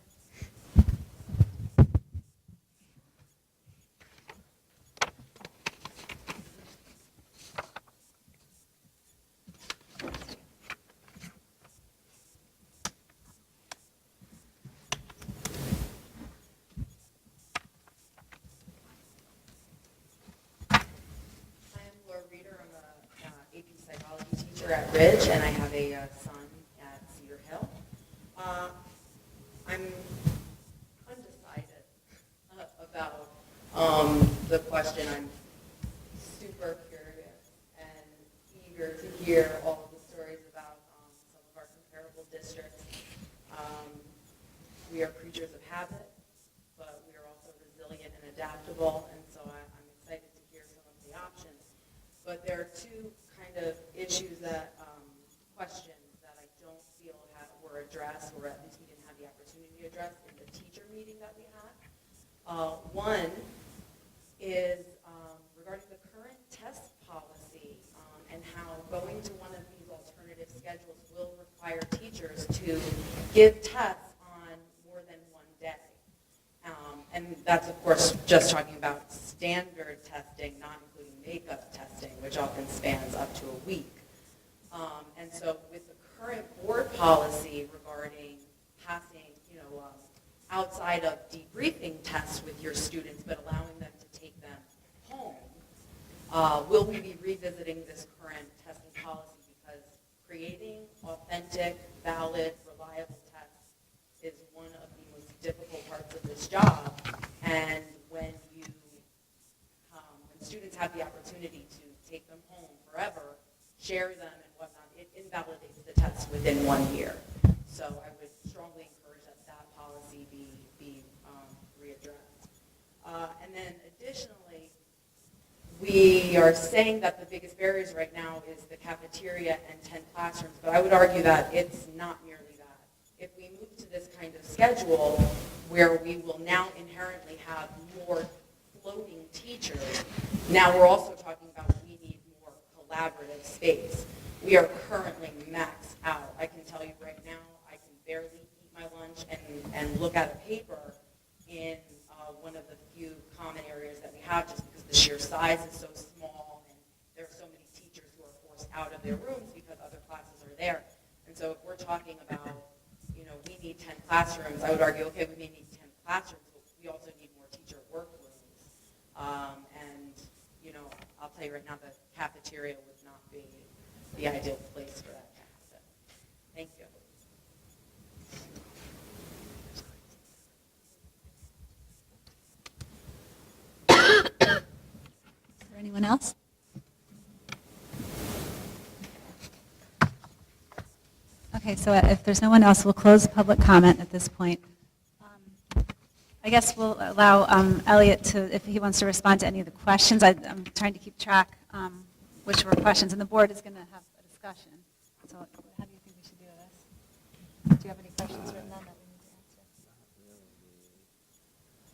At Ridge, and I have a son at Cedar Hill. I'm undecided about the question. I'm super curious and eager to hear all of the stories about some of our comparable districts. We are creatures of habit, but we are also resilient and adaptable, and so I'm excited to hear some of the options. But there are two kind of issues that, questions that I don't feel were addressed, or at least we didn't have the opportunity to address in the teacher meeting that we had. One is regarding the current test policy and how going to one of these alternative schedules will require teachers to give tests on more than one day. And that's, of course, just talking about standard testing, not including makeup testing, which often spans up to a week. And so with the current board policy regarding passing, outside of debriefing tests with your students, but allowing them to take them home, will we be revisiting this current testing policy? Because creating authentic, valid, reliable tests is one of the most difficult parts of this job. And when students have the opportunity to take them home forever, share them and whatnot, it invalidates the test within 1 year. So I would strongly encourage that policy be readdressed. And then additionally, we are saying that the biggest barriers right now is the cafeteria and 10 classrooms, but I would argue that it's not merely that. If we move to this kind of schedule where we will now inherently have more floating teachers, now we're also talking about we need more collaborative space. We are currently maxed out. I can tell you right now, I can barely eat my lunch and look at a paper in one of the few common areas that we have, just because the sheer size is so small and there are so many teachers who are forced out of their rooms because other classes are there. And so if we're talking about, we need 10 classrooms, I would argue, okay, we may need 10 classrooms, but we also need more teacher workrooms. I'll tell you right now, the cafeteria would not be the ideal place for that to happen. Thank you. Is there anyone else? Okay. Okay, so if there's no one else, we'll close public comment at this point. I guess we'll allow Elliot to, if he wants to respond to any of the questions. I'm trying to keep track which were questions, and the board is going to have a discussion. So how do you think we should do this? Do you have any questions written down that we need to answer?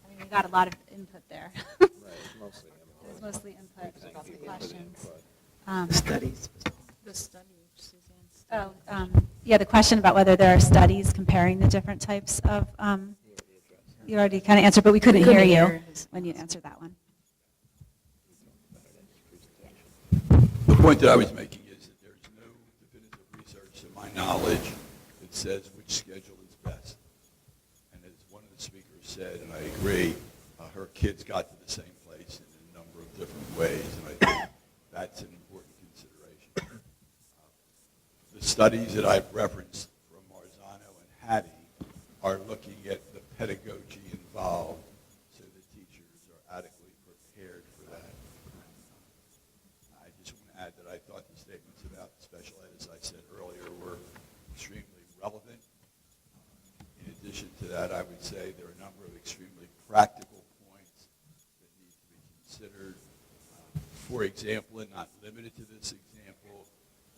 I mean, we got a lot of input there. It was mostly input about the questions. Studies. The study, Suzanne. Yeah, the question about whether there are studies comparing the different types of, you already kind of answered, but we couldn't hear you when you answered that one. The point that I was making is that there's no definitive research, to my knowledge, that says which schedule is best. And as one of the speakers said, and I agree, her kids got to the same place in a number of different ways, and I think that's an important consideration. The studies that I've referenced from Marzano and Hattie are looking at the pedagogy involved so the teachers are adequately prepared for that. I just want to add that I thought the statements about special ed, as I said earlier, were extremely relevant. In addition to that, I would say there are a number of extremely practical points that need to be considered. For example, and not limited to this example,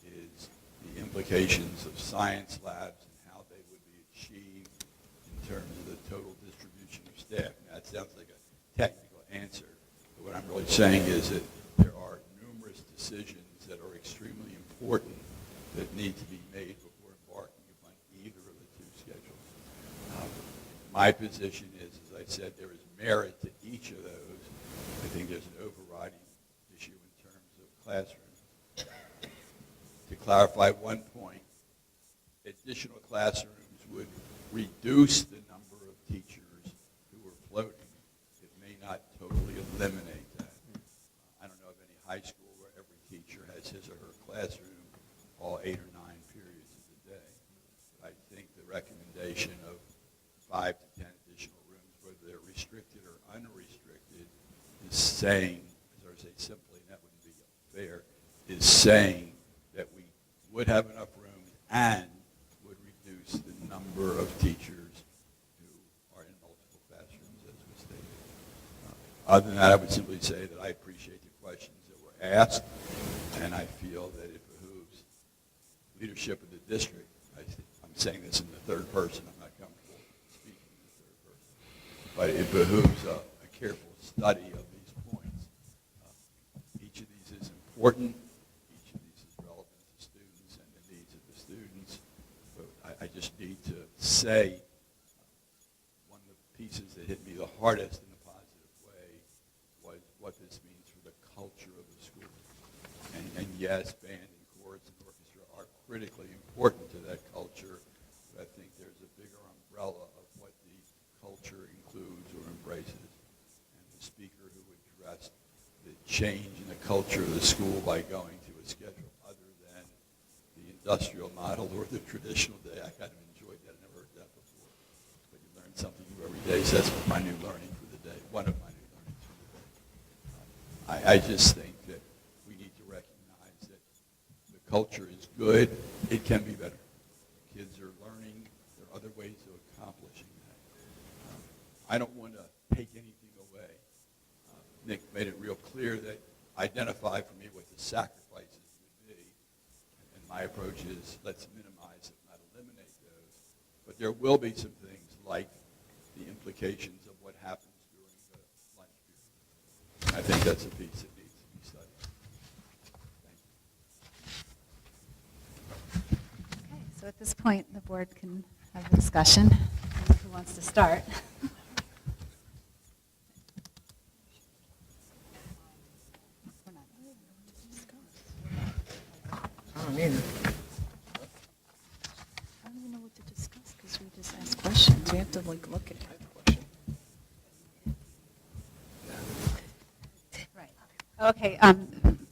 is the implications of science labs and how they would be achieved in terms of the total distribution of staff. Now, that sounds like a technical answer, but what I'm really saying is that there are numerous decisions that are extremely important that need to be made before embarking upon either of the two schedules. My position is, as I said, there is merit to each of those. I think there's an overriding issue in terms of classrooms. To clarify one point, additional classrooms would reduce the number of teachers who are floating. It may not totally eliminate that. I don't know of any high school where every teacher has his or her classroom all 8 or 9 periods of the day. I think the recommendation of 5 to 10 additional rooms, whether they're restricted or unrestricted, is saying, as I say simply, and that wouldn't be fair, is saying that we would have enough rooms and would reduce the number of teachers who are in multiple classrooms, as was stated. Other than that, I would simply say that I appreciate the questions that were asked, and I feel that it behooves leadership of the district. I'm saying this in the third person. I'm not comfortable speaking in the third person. But it behooves a careful study of these points. Each of these is important. Each of these is relevant to students and the needs of the students. But I just need to say one of the pieces that hit me the hardest in a positive way was what this means for the culture of the school. And yes, band and chorus and orchestra are critically important to that culture, but I think there's a bigger umbrella of what the culture includes or embraces. And the speaker who addressed the change in the culture of the school by going to a schedule other than the industrial model or the traditional day, I kind of enjoyed that. I never heard that before. But you learn something new every day, so that's my new learning for the day, one of my new learnings for the day. I just think that we need to recognize that the culture is good. It can be better. Kids are learning. There are other ways of accomplishing that. I don't want to take anything away. Nick made it real clear that identify for me what the sacrifices would be. And my approach is let's minimize, if not eliminate those. But there will be some things like the implications of what happens during the lunch period. I think that's a piece that needs to be studied. Thank you. Okay, so at this point, the board can have a discussion. I don't know who wants to start. I don't either. I don't even know what to discuss because we just ask questions. We have to look at it. Right. Okay,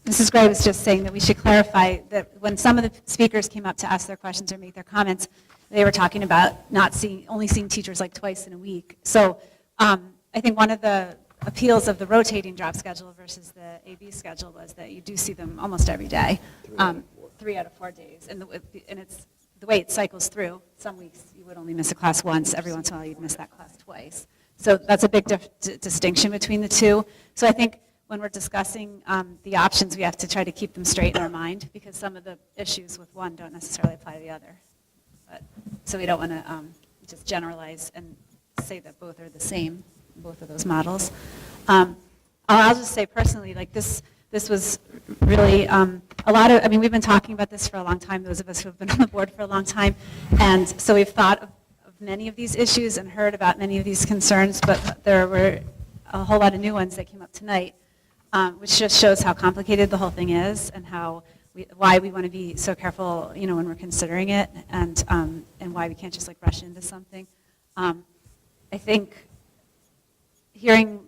Mrs. Gray was just saying that we should clarify that when some of the speakers came up to ask their questions or make their comments, they were talking about only seeing teachers like twice in a week. So I think one of the appeals of the rotating job schedule versus the AB schedule was that you do see them almost every day, 3 out of 4 days. And the way it cycles through, some weeks you would only miss a class once, every once in a while you'd miss that class twice. So that's a big distinction between the two. So I think when we're discussing the options, we have to try to keep them straight in our mind, because some of the issues with one don't necessarily apply to the other. So we don't want to just generalize and say that both are the same, both of those models. I'll just say personally, like this was really a lot of, I mean, we've been talking about this for a long time, those of us who have been on the board for a long time, and so we've thought of many of these issues and heard about many of these concerns, but there were a whole lot of new ones that came up tonight, which just shows how complicated the whole thing is and why we want to be so careful, when we're considering it, and why we can't just like rush into something. I think hearing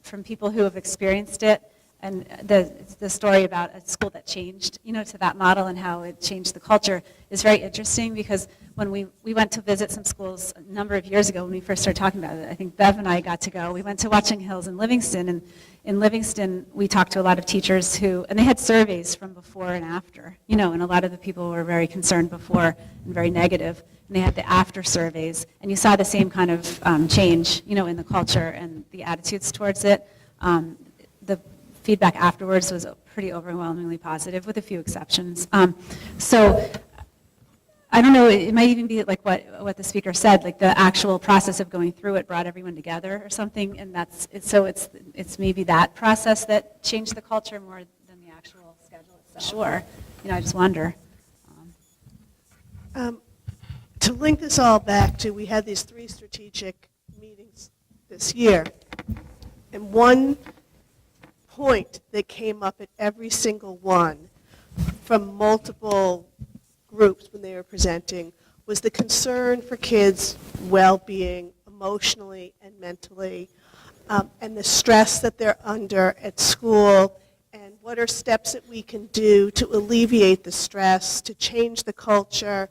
from people who have experienced it, and the story about a school that changed, to that model and how it changed the culture is very interesting, because when we went to visit some schools a number of years ago when we first started talking about it, I think Bev and I got to go. We went to Watching Hills in Livingston, and in Livingston we talked to a lot of teachers and they had surveys from before and after, and a lot of the people were very concerned before and very negative, and they had the after surveys, and you saw the same kind of change, in the culture and the attitudes towards it. The feedback afterwards was pretty overwhelmingly positive, with a few exceptions. So I don't know, it might even be like what the speaker said, like the actual process of going through it brought everyone together or something, and it's maybe that process that changed the culture more than the actual schedule itself. Sure, I just wonder. To link this all back to, we had these 3 strategic meetings this year, and one point that came up at every single one from multiple groups when they were presenting was the concern for kids' well-being emotionally and mentally, and the stress that they're under at school, and what are steps that we can do to alleviate the stress, to change the culture,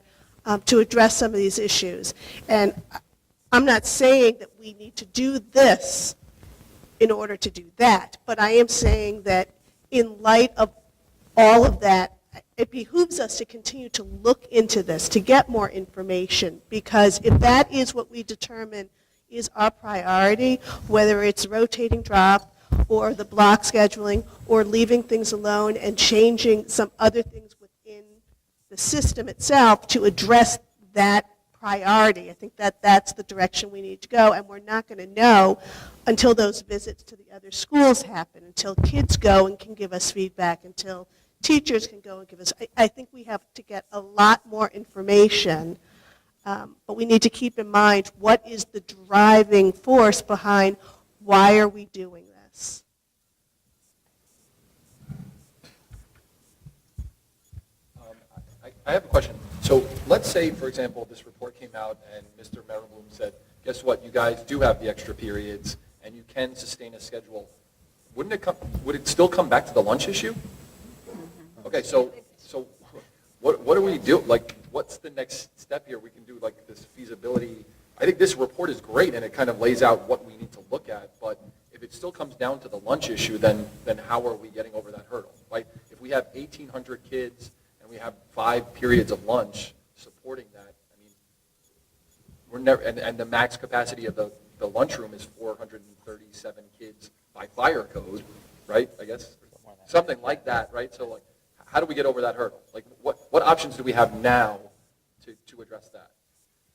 to address some of these issues. And I'm not saying that we need to do this in order to do that, but I am saying that in light of all of that, it behooves us to continue to look into this, to get more information, because if that is what we determine is our priority, whether it's rotating drop or the block scheduling or leaving things alone and changing some other things within the system itself to address that priority, I think that that's the direction we need to go, and we're not going to know until those visits to the other schools happen, until kids go and can give us feedback, until teachers can go and give us. I think we have to get a lot more information, but we need to keep in mind what is the driving force behind why are we doing this. I have a question. So let's say, for example, this report came out and Mr. Merriblum said, guess what, you guys do have the extra periods and you can sustain a schedule. Would it still come back to the lunch issue? Okay, so what do we do? Like, what's the next step here? We can do like this feasibility. I think this report is great and it kind of lays out what we need to look at, but if it still comes down to the lunch issue, then how are we getting over that hurdle? Right? If we have 1,800 kids and we have 5 periods of lunch supporting that, I mean, we're never, and the max capacity of the lunchroom is 437 kids by fire code, right? I guess something like that, right? So like, how do we get over that hurdle? Like, what options do we have now to address that?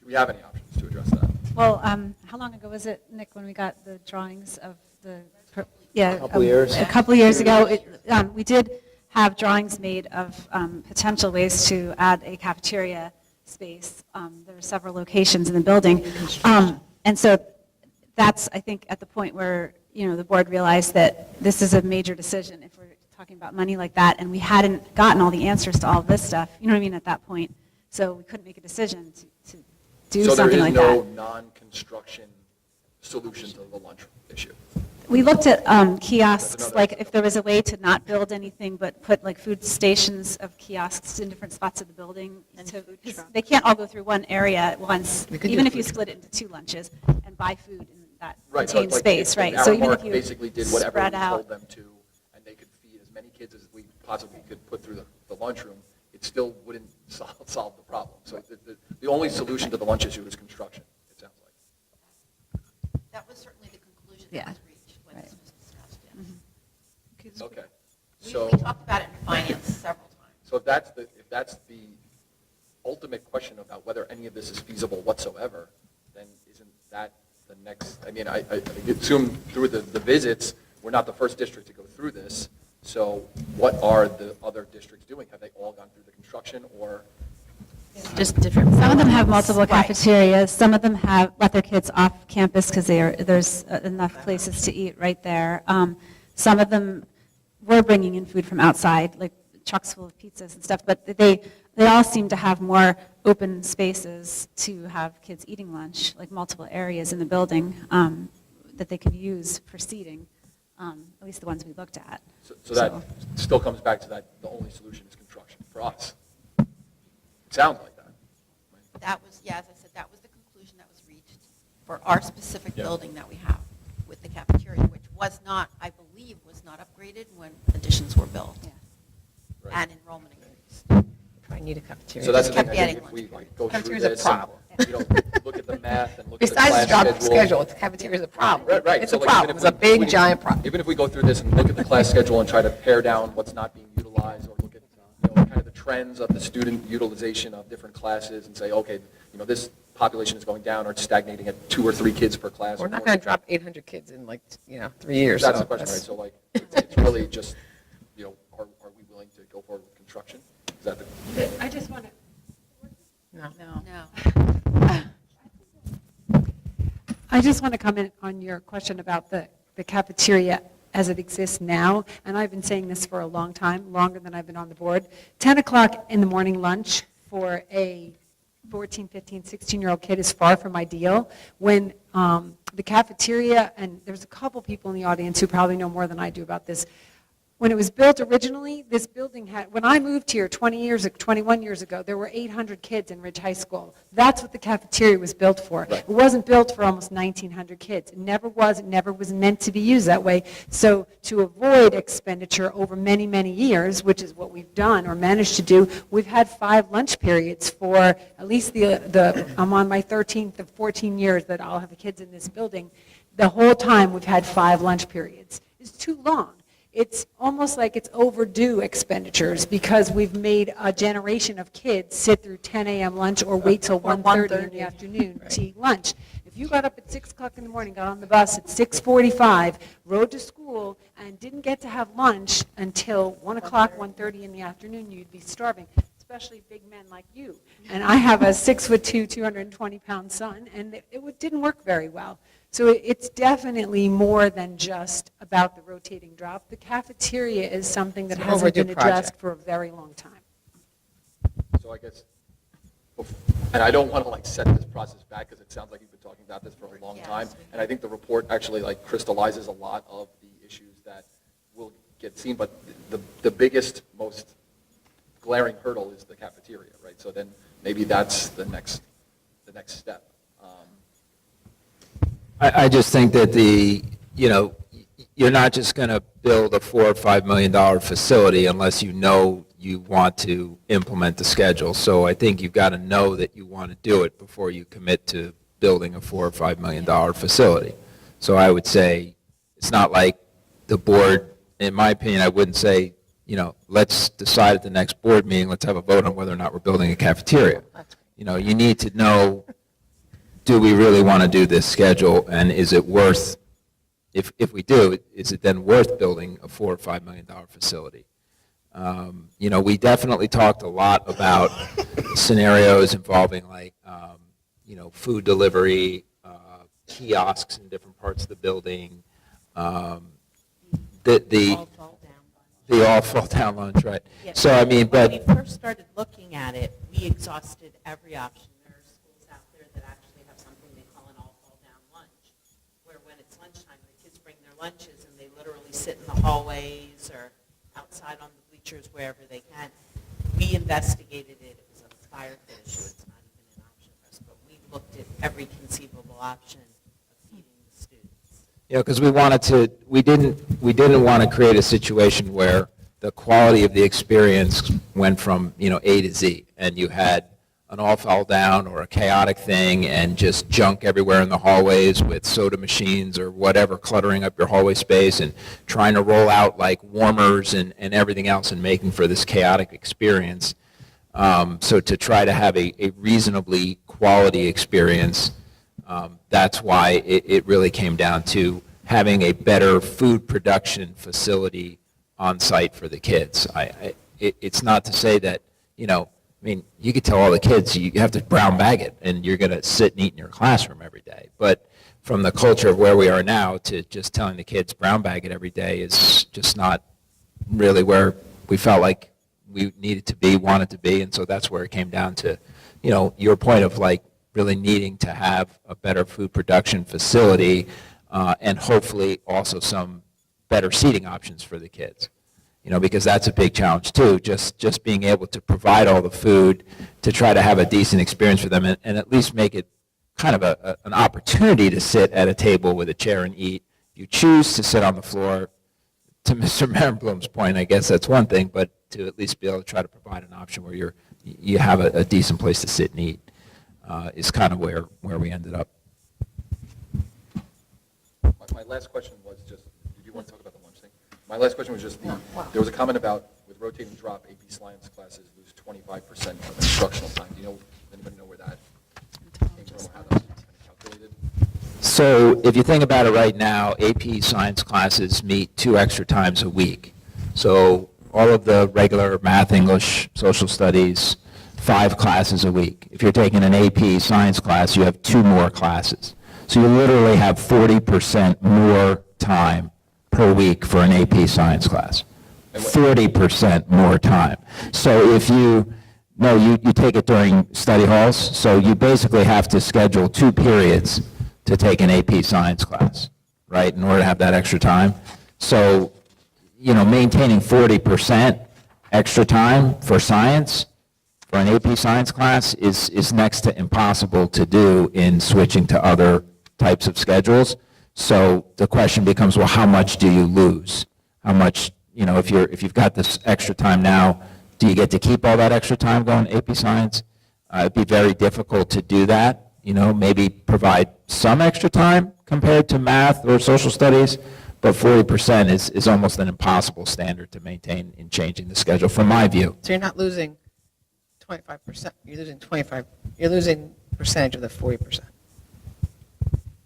Do we have any options to address that? Well, how long ago was it, Nick, when we got the drawings of the? A couple years. A couple of years ago, we did have drawings made of potential ways to add a cafeteria space. There were several locations in the building, and so that's, I think, at the point where the board realized that this is a major decision if we're talking about money like that, and we hadn't gotten all the answers to all of this stuff. You know what I mean? At that point, so we couldn't make a decision to do something like that. So there is no non-construction solution to the lunch issue? We looked at kiosks, like if there was a way to not build anything but put like food stations of kiosks in different spots of the building. Because they can't all go through one area at once, even if you split it into 2 lunches and buy food in that contained space, right? So even if you basically did whatever we spread out. told them to, and they could feed as many kids as we possibly could put through the lunchroom, it still wouldn't solve the problem. So the only solution to the lunch issue is construction, it sounds like. That was certainly the conclusion Yeah. that was reached when this was discussed, yes. Okay. We So, talked about it in finance several times. so if that's the ultimate question about whether any of this is feasible whatsoever, then isn't that the next, I mean, I assume through the visits, we're not the first district to go through this, so what are the other districts doing? Have they all gone through the construction, or? Just different. Some of them have multiple Right. cafeterias. Some of them have let their kids off campus because there's enough places to eat right there. Some of them were bringing in food from outside, like trucks full of pizzas and stuff, but they all seem to have more open spaces to have kids eating lunch, like multiple areas in the building that they could use for seating, at least the ones we looked at. So that still comes back to that the only solution is construction for us. It sounds like that. That was, yeah, as I said, that was the conclusion that was reached for our specific building that we have with the cafeteria, which was not, I believe, was not upgraded when additions were built. Right. And enrollment increased. I need a cafeteria. So that's the Kept thing, I think getting if one. we like go through Cafeteria's a this, problem. and, look at the math and look at the Besides class the job schedule, the cafeteria's a problem. Right, right. It's So, a like, problem, even it's if a big, we- giant problem. Even if we go through this and look at the class schedule and try to pare down what's not being utilized, or look at, kind of the trends of the student utilization of different classes and say, okay, this population is going down or it's stagnating at 2 or 3 kids per class. We're not going to drop 800 kids in 3 years. That's so the question, right? So like, it's really just, are we willing to go forward with construction? Is that the? I just want to. No. I just want to comment on your question about the cafeteria as it exists now, and I've been saying this for a long time, longer than I've been on the board. 10 o'clock in the morning lunch for a 14, 15, 16-year-old kid is far from ideal. When the cafeteria, and there's a couple people in the audience who probably know more than I do about this, when it was built originally, this building had, when I moved here 21 years ago, there were 800 kids in Ridge High School. That's what the cafeteria was built for. It wasn't built for almost 1,900 kids. It never was meant to be used that way. So to avoid expenditure over many, many years, which is what we've done or managed to do, we've had 5 lunch periods for at least I'm on my 13th of 14 years that I'll have kids in this building. The whole time we've had 5 lunch periods. It's too long. It's almost like it's overdue expenditures because we've made a generation of kids sit through 10 a.m. lunch or wait till 1:30 in the afternoon to eat lunch. If you got up at 6 o'clock in the morning, got on the bus at 6:45, rode to school, and didn't get to have lunch until 1 o'clock, 1:30 in the afternoon, you'd be starving, especially big men like you. And I have a 6'2", 220-pound son, and it didn't work very well. So it's definitely more than just about the rotating drop. The cafeteria is something that hasn't been addressed for a very long time. So I guess, and I don't want to set this process back because it sounds like you've been talking about this for a long time. And I think the report actually crystallizes a lot of the issues that will get seen. But the biggest, most glaring hurdle is the cafeteria, right? So then maybe that's the next step. I just think that you're not just going to build a $4 or $5 million facility unless you know you want to implement the schedule. So I think you've got to know that you want to do it before you commit to building a $4 or $5 million facility. So I would say it's not like the board, in my opinion, I wouldn't say, let's decide at the next board meeting, let's have a vote on whether or not we're building a cafeteria. You need to know, do we really want to do this schedule, and is it worth, if we do, is it then worth building a $4 or $5 million facility? We definitely talked a lot about scenarios involving food delivery, kiosks in different parts of the building, the all fall down lunch, right? Yeah. So I mean, but when we first started looking at it, we exhausted every option. There are schools out there that actually have something they call an all fall down lunch, where when it's lunchtime, the kids bring their lunches and they literally sit in the hallways or outside on the bleachers wherever they can. We investigated it. It was a fire pit issue. It's not even an option for us, but we looked at every conceivable option of feeding the students. because we didn't want to create a situation where the quality of the experience went from, A to Z, and you had an all fall down or a chaotic thing and just junk everywhere in the hallways with soda machines or whatever cluttering up your hallway space and trying to roll out like warmers and everything else and making for this chaotic experience. So to try to have a reasonably quality experience, that's why it really came down to having a better food production facility on site for the kids. It's not to say that, you could tell all the kids you have to brown bag it and you're going to sit and eat in your classroom every day. But from the culture of where we are now to just telling the kids brown bag it every day is just not really where we felt like we needed to be, wanted to be. And so that's where it came down to, your point of like really needing to have a better food production facility and hopefully also some better seating options for the kids. Because that's a big challenge too, just being able to provide all the food to try to have a decent experience for them and at least make it kind of an opportunity to sit at a table with a chair and eat. You choose to sit on the floor. To Mr. Merenblum's point, I guess that's one thing, but to at least be able to try to provide an option where you have a decent place to sit and eat is kind of where we ended up. My last question was just, did you want to talk about the lunch thing? My last question was just, there was a comment about with rotating drop, AP science classes lose 25% of instructional time. Do you know, anybody know where that came from or how that was kind of calculated? So if you think about it right now, AP science classes meet 2 extra times a week. So all of the regular math, English, social studies, 5 classes a week. If you're taking an AP science class, you have 2 more classes. So you literally have 40% more time per week for an AP science class. 40% more time. So if you take it during study halls, so you basically have to schedule 2 periods to take an AP science class, right, in order to have that extra time. So, maintaining 40% extra time for science, for an AP science class, is next to impossible to do in switching to other types of schedules. So the question becomes, well, how much do you lose? How much, if you've got this extra time now, do you get to keep all that extra time going AP science? It'd be very difficult to do that. Maybe provide some extra time compared to math or social studies, but 40% is almost an impossible standard to maintain in changing the schedule, from my view. So you're not losing 25%. You're losing 25. You're losing percentage of the 40%.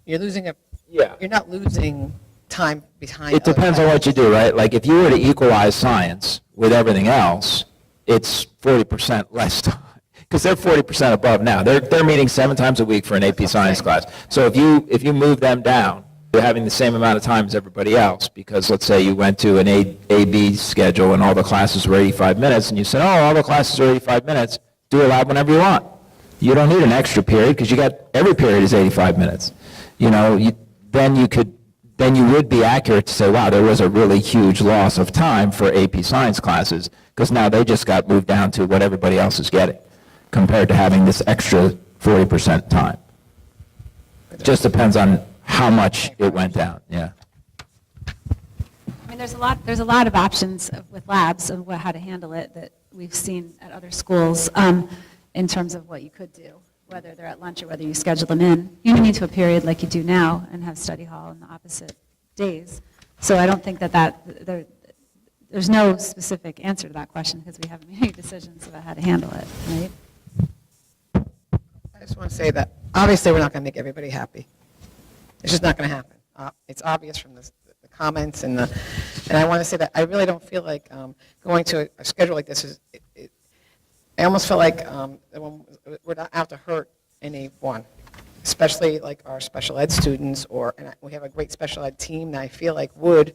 You're losing You're not losing time behind. It depends on what you do, right? Like if you were to equalize science with everything else, it's 40% less time. Because they're 40% above now. They're meeting 7 times a week for an AP science class. So if you move them down, you're having the same amount of time as everybody else. Because let's say you went to an A-B schedule and all the classes were 85 minutes, and you said, all the classes are 85 minutes. Do a lab whenever you want. You don't need an extra period because every period is 85 minutes. Then you would be accurate to say, wow, there was a really huge loss of time for AP science classes because now they just got moved down to what everybody else is getting, compared to having this extra 40% time. It just depends on how much it went down, yeah. I mean, there's a lot of options with labs of how to handle it that we've seen at other schools in terms of what you could do, whether they're at lunch or whether you schedule them in, even into a period like you do now and have study hall on the opposite days. So I don't think there's no specific answer to that question because we haven't made any decisions about how to handle it, right? I just want to say that obviously we're not going to make everybody happy. It's just not going to happen. It's obvious from the comments and I want to say that I really don't feel like going to a schedule like this I almost feel like we're not out to hurt anyone, especially like our special ed students, and we have a great special ed team that I feel like would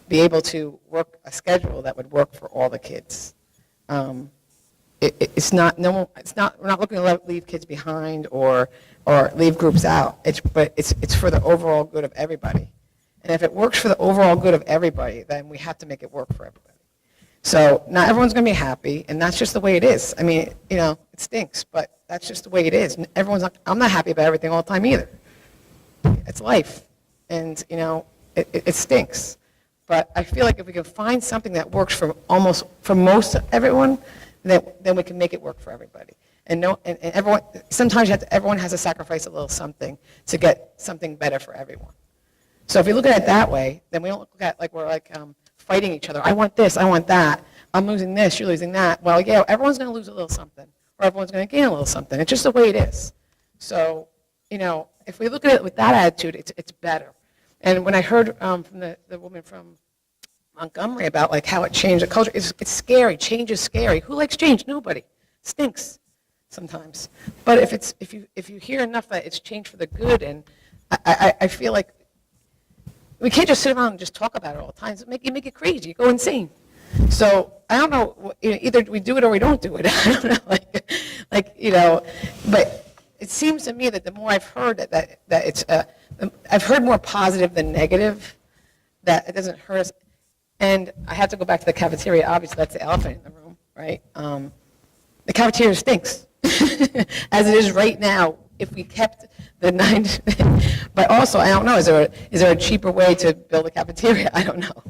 be able to work a schedule that would work for all the kids. We're not looking to leave kids behind or leave groups out. But it's for the overall good of everybody. And if it works for the overall good of everybody, then we have to make it work for everybody. So not everyone's going to be happy, and that's just the way it is. I mean, it stinks, but that's just the way it is. I'm not happy about everything all the time either. It's life, and it stinks. But I feel like if we can find something that works for most everyone, then we can make it work for everybody. And everyone, sometimes everyone has to sacrifice a little something to get something better for everyone. So if we look at it that way, then we don't look at like we're like fighting each other. I want this, I want that. I'm losing this, you're losing that. Well, yeah, everyone's going to lose a little something, or everyone's going to gain a little something. It's just the way it is. So, if we look at it with that attitude, it's better. And when I heard from the woman from Montgomery about like how it changed the culture, it's scary. Change is scary. Who likes change? Nobody. Stinks sometimes. But if you hear enough that it's changed for the good, and I feel like we can't just sit around and just talk about it all the time. You make it crazy. You go insane. So I don't know. Either we do it or we don't do it. I don't know. But it seems to me that the more I've heard that it's I've heard more positive than negative. That it doesn't hurt us. And I have to go back to the cafeteria. Obviously, that's the elephant in the room, right? The cafeteria stinks, as it is right now. If we kept the 9, but also I don't know. Is there a cheaper way to build a cafeteria? I don't know.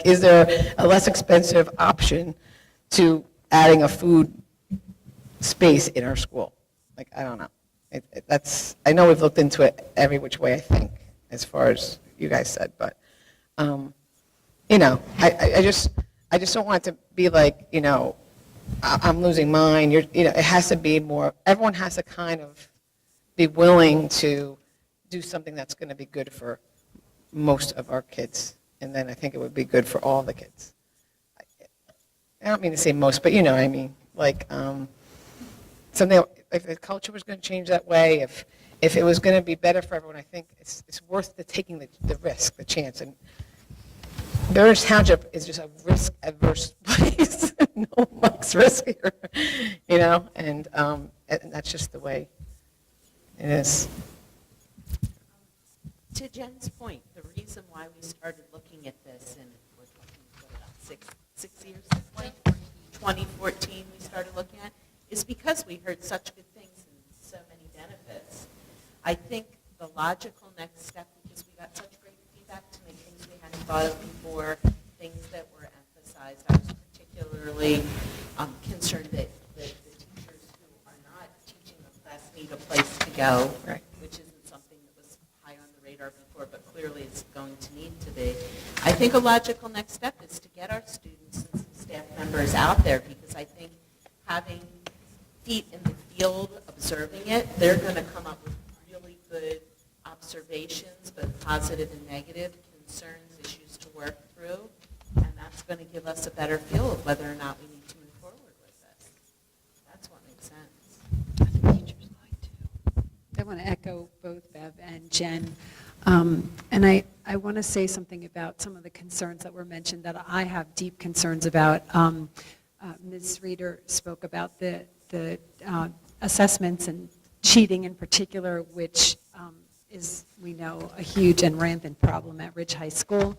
Is there a less expensive option to adding a food space in our school? I don't know. I know we've looked into it every which way. I think, as far as you guys said, but I just don't want it to be like I'm losing mine. It has to be more. Everyone has to kind of be willing to do something that's going to be good for most of our kids, and then I think it would be good for all the kids. I don't mean to say most, but what I mean. Something, if the culture was going to change that way, if it was going to be better for everyone, I think it's worth taking the risk, the chance. And Burridge Township is just a risk-averse place. No much riskier, and that's just the way it is. To Jen's point, the reason why we started looking at this, and we're talking about 6 years, 2014 we started looking at, is because we heard such good things and so many benefits. I think the logical next step, because we got such great feedback to make things we hadn't thought of before, things that were emphasized. I was particularly concerned that the teachers who are not teaching the class need a place to go, right, which isn't something that was high on the radar before, but clearly it's going to need to be. I think a logical next step is to get our students and some staff members out there, because I think having feet in the field observing it, they're going to come up with really good observations, both positive and negative, concerns, issues to work through, and that's going to give us a better feel of whether or not we need to move forward with this. That's what makes sense. I want to echo both Bev and Jen. And I want to say something about some of the concerns that were mentioned that I have deep concerns about. Ms. Reeder spoke about the assessments and cheating in particular, which is, we know, a huge and rampant problem at Ridge High School.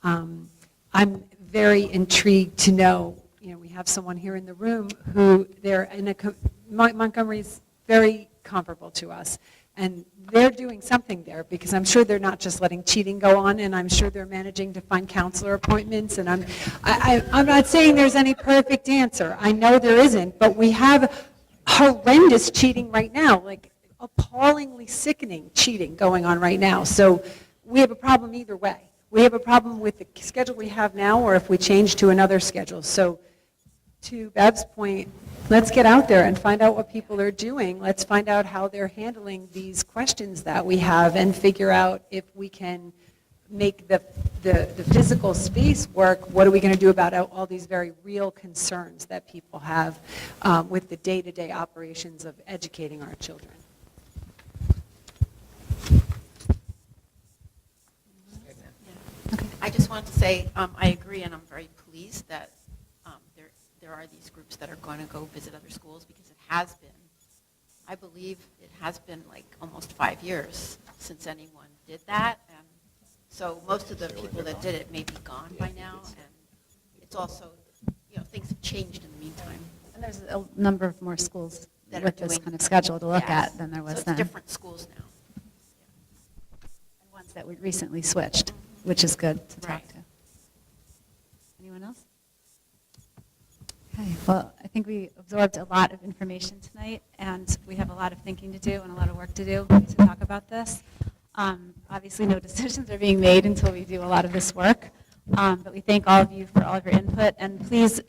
I'm very intrigued to know, we have someone here in the room who Montgomery's very comparable to us, and they're doing something there, because I'm sure they're not just letting cheating go on, and I'm sure they're managing to find counselor appointments, and I'm not saying there's any perfect answer. I know there isn't, but we have horrendous cheating right now, like appallingly sickening cheating going on right now. So we have a problem either way. We have a problem with the schedule we have now, or if we change to another schedule. So to Bev's point, let's get out there and find out what people are doing. Let's find out how they're handling these questions that we have, and figure out if we can make the physical space work. What are we going to do about all these very real concerns that people have with the day-to-day operations of educating our children? I just wanted to say I agree, and I'm very pleased that there are these groups that are going to go visit other schools, because it has been, I believe it has been like almost 5 years since anyone did that, and so most of the people that did it may be gone by now, and it's also, things have changed in the meantime. And there's a number of more schools That with are this doing- kind of schedule to look Yes. at than there was So then. it's different schools now. And ones that we recently switched, which is good to talk Right. to. Okay, well, I think we absorbed a lot of information tonight, and we have a lot of thinking to do and a lot of work to do to talk about this. Obviously, no decisions are being made until we do a lot of this work, but we thank all of you for all of your input, and please,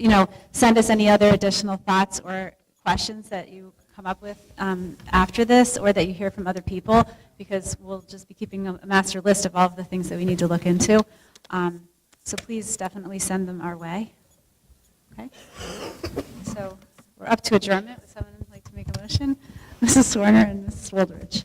send us any other additional thoughts or questions that you come up with after this, or that you hear from other people, because we'll just be keeping a master list of all of the things that we need to look into. So please definitely send them our way. Okay? So we're up to adjournment. Would someone like to make a motion? Mrs. Swarner and Mrs. Woldridge.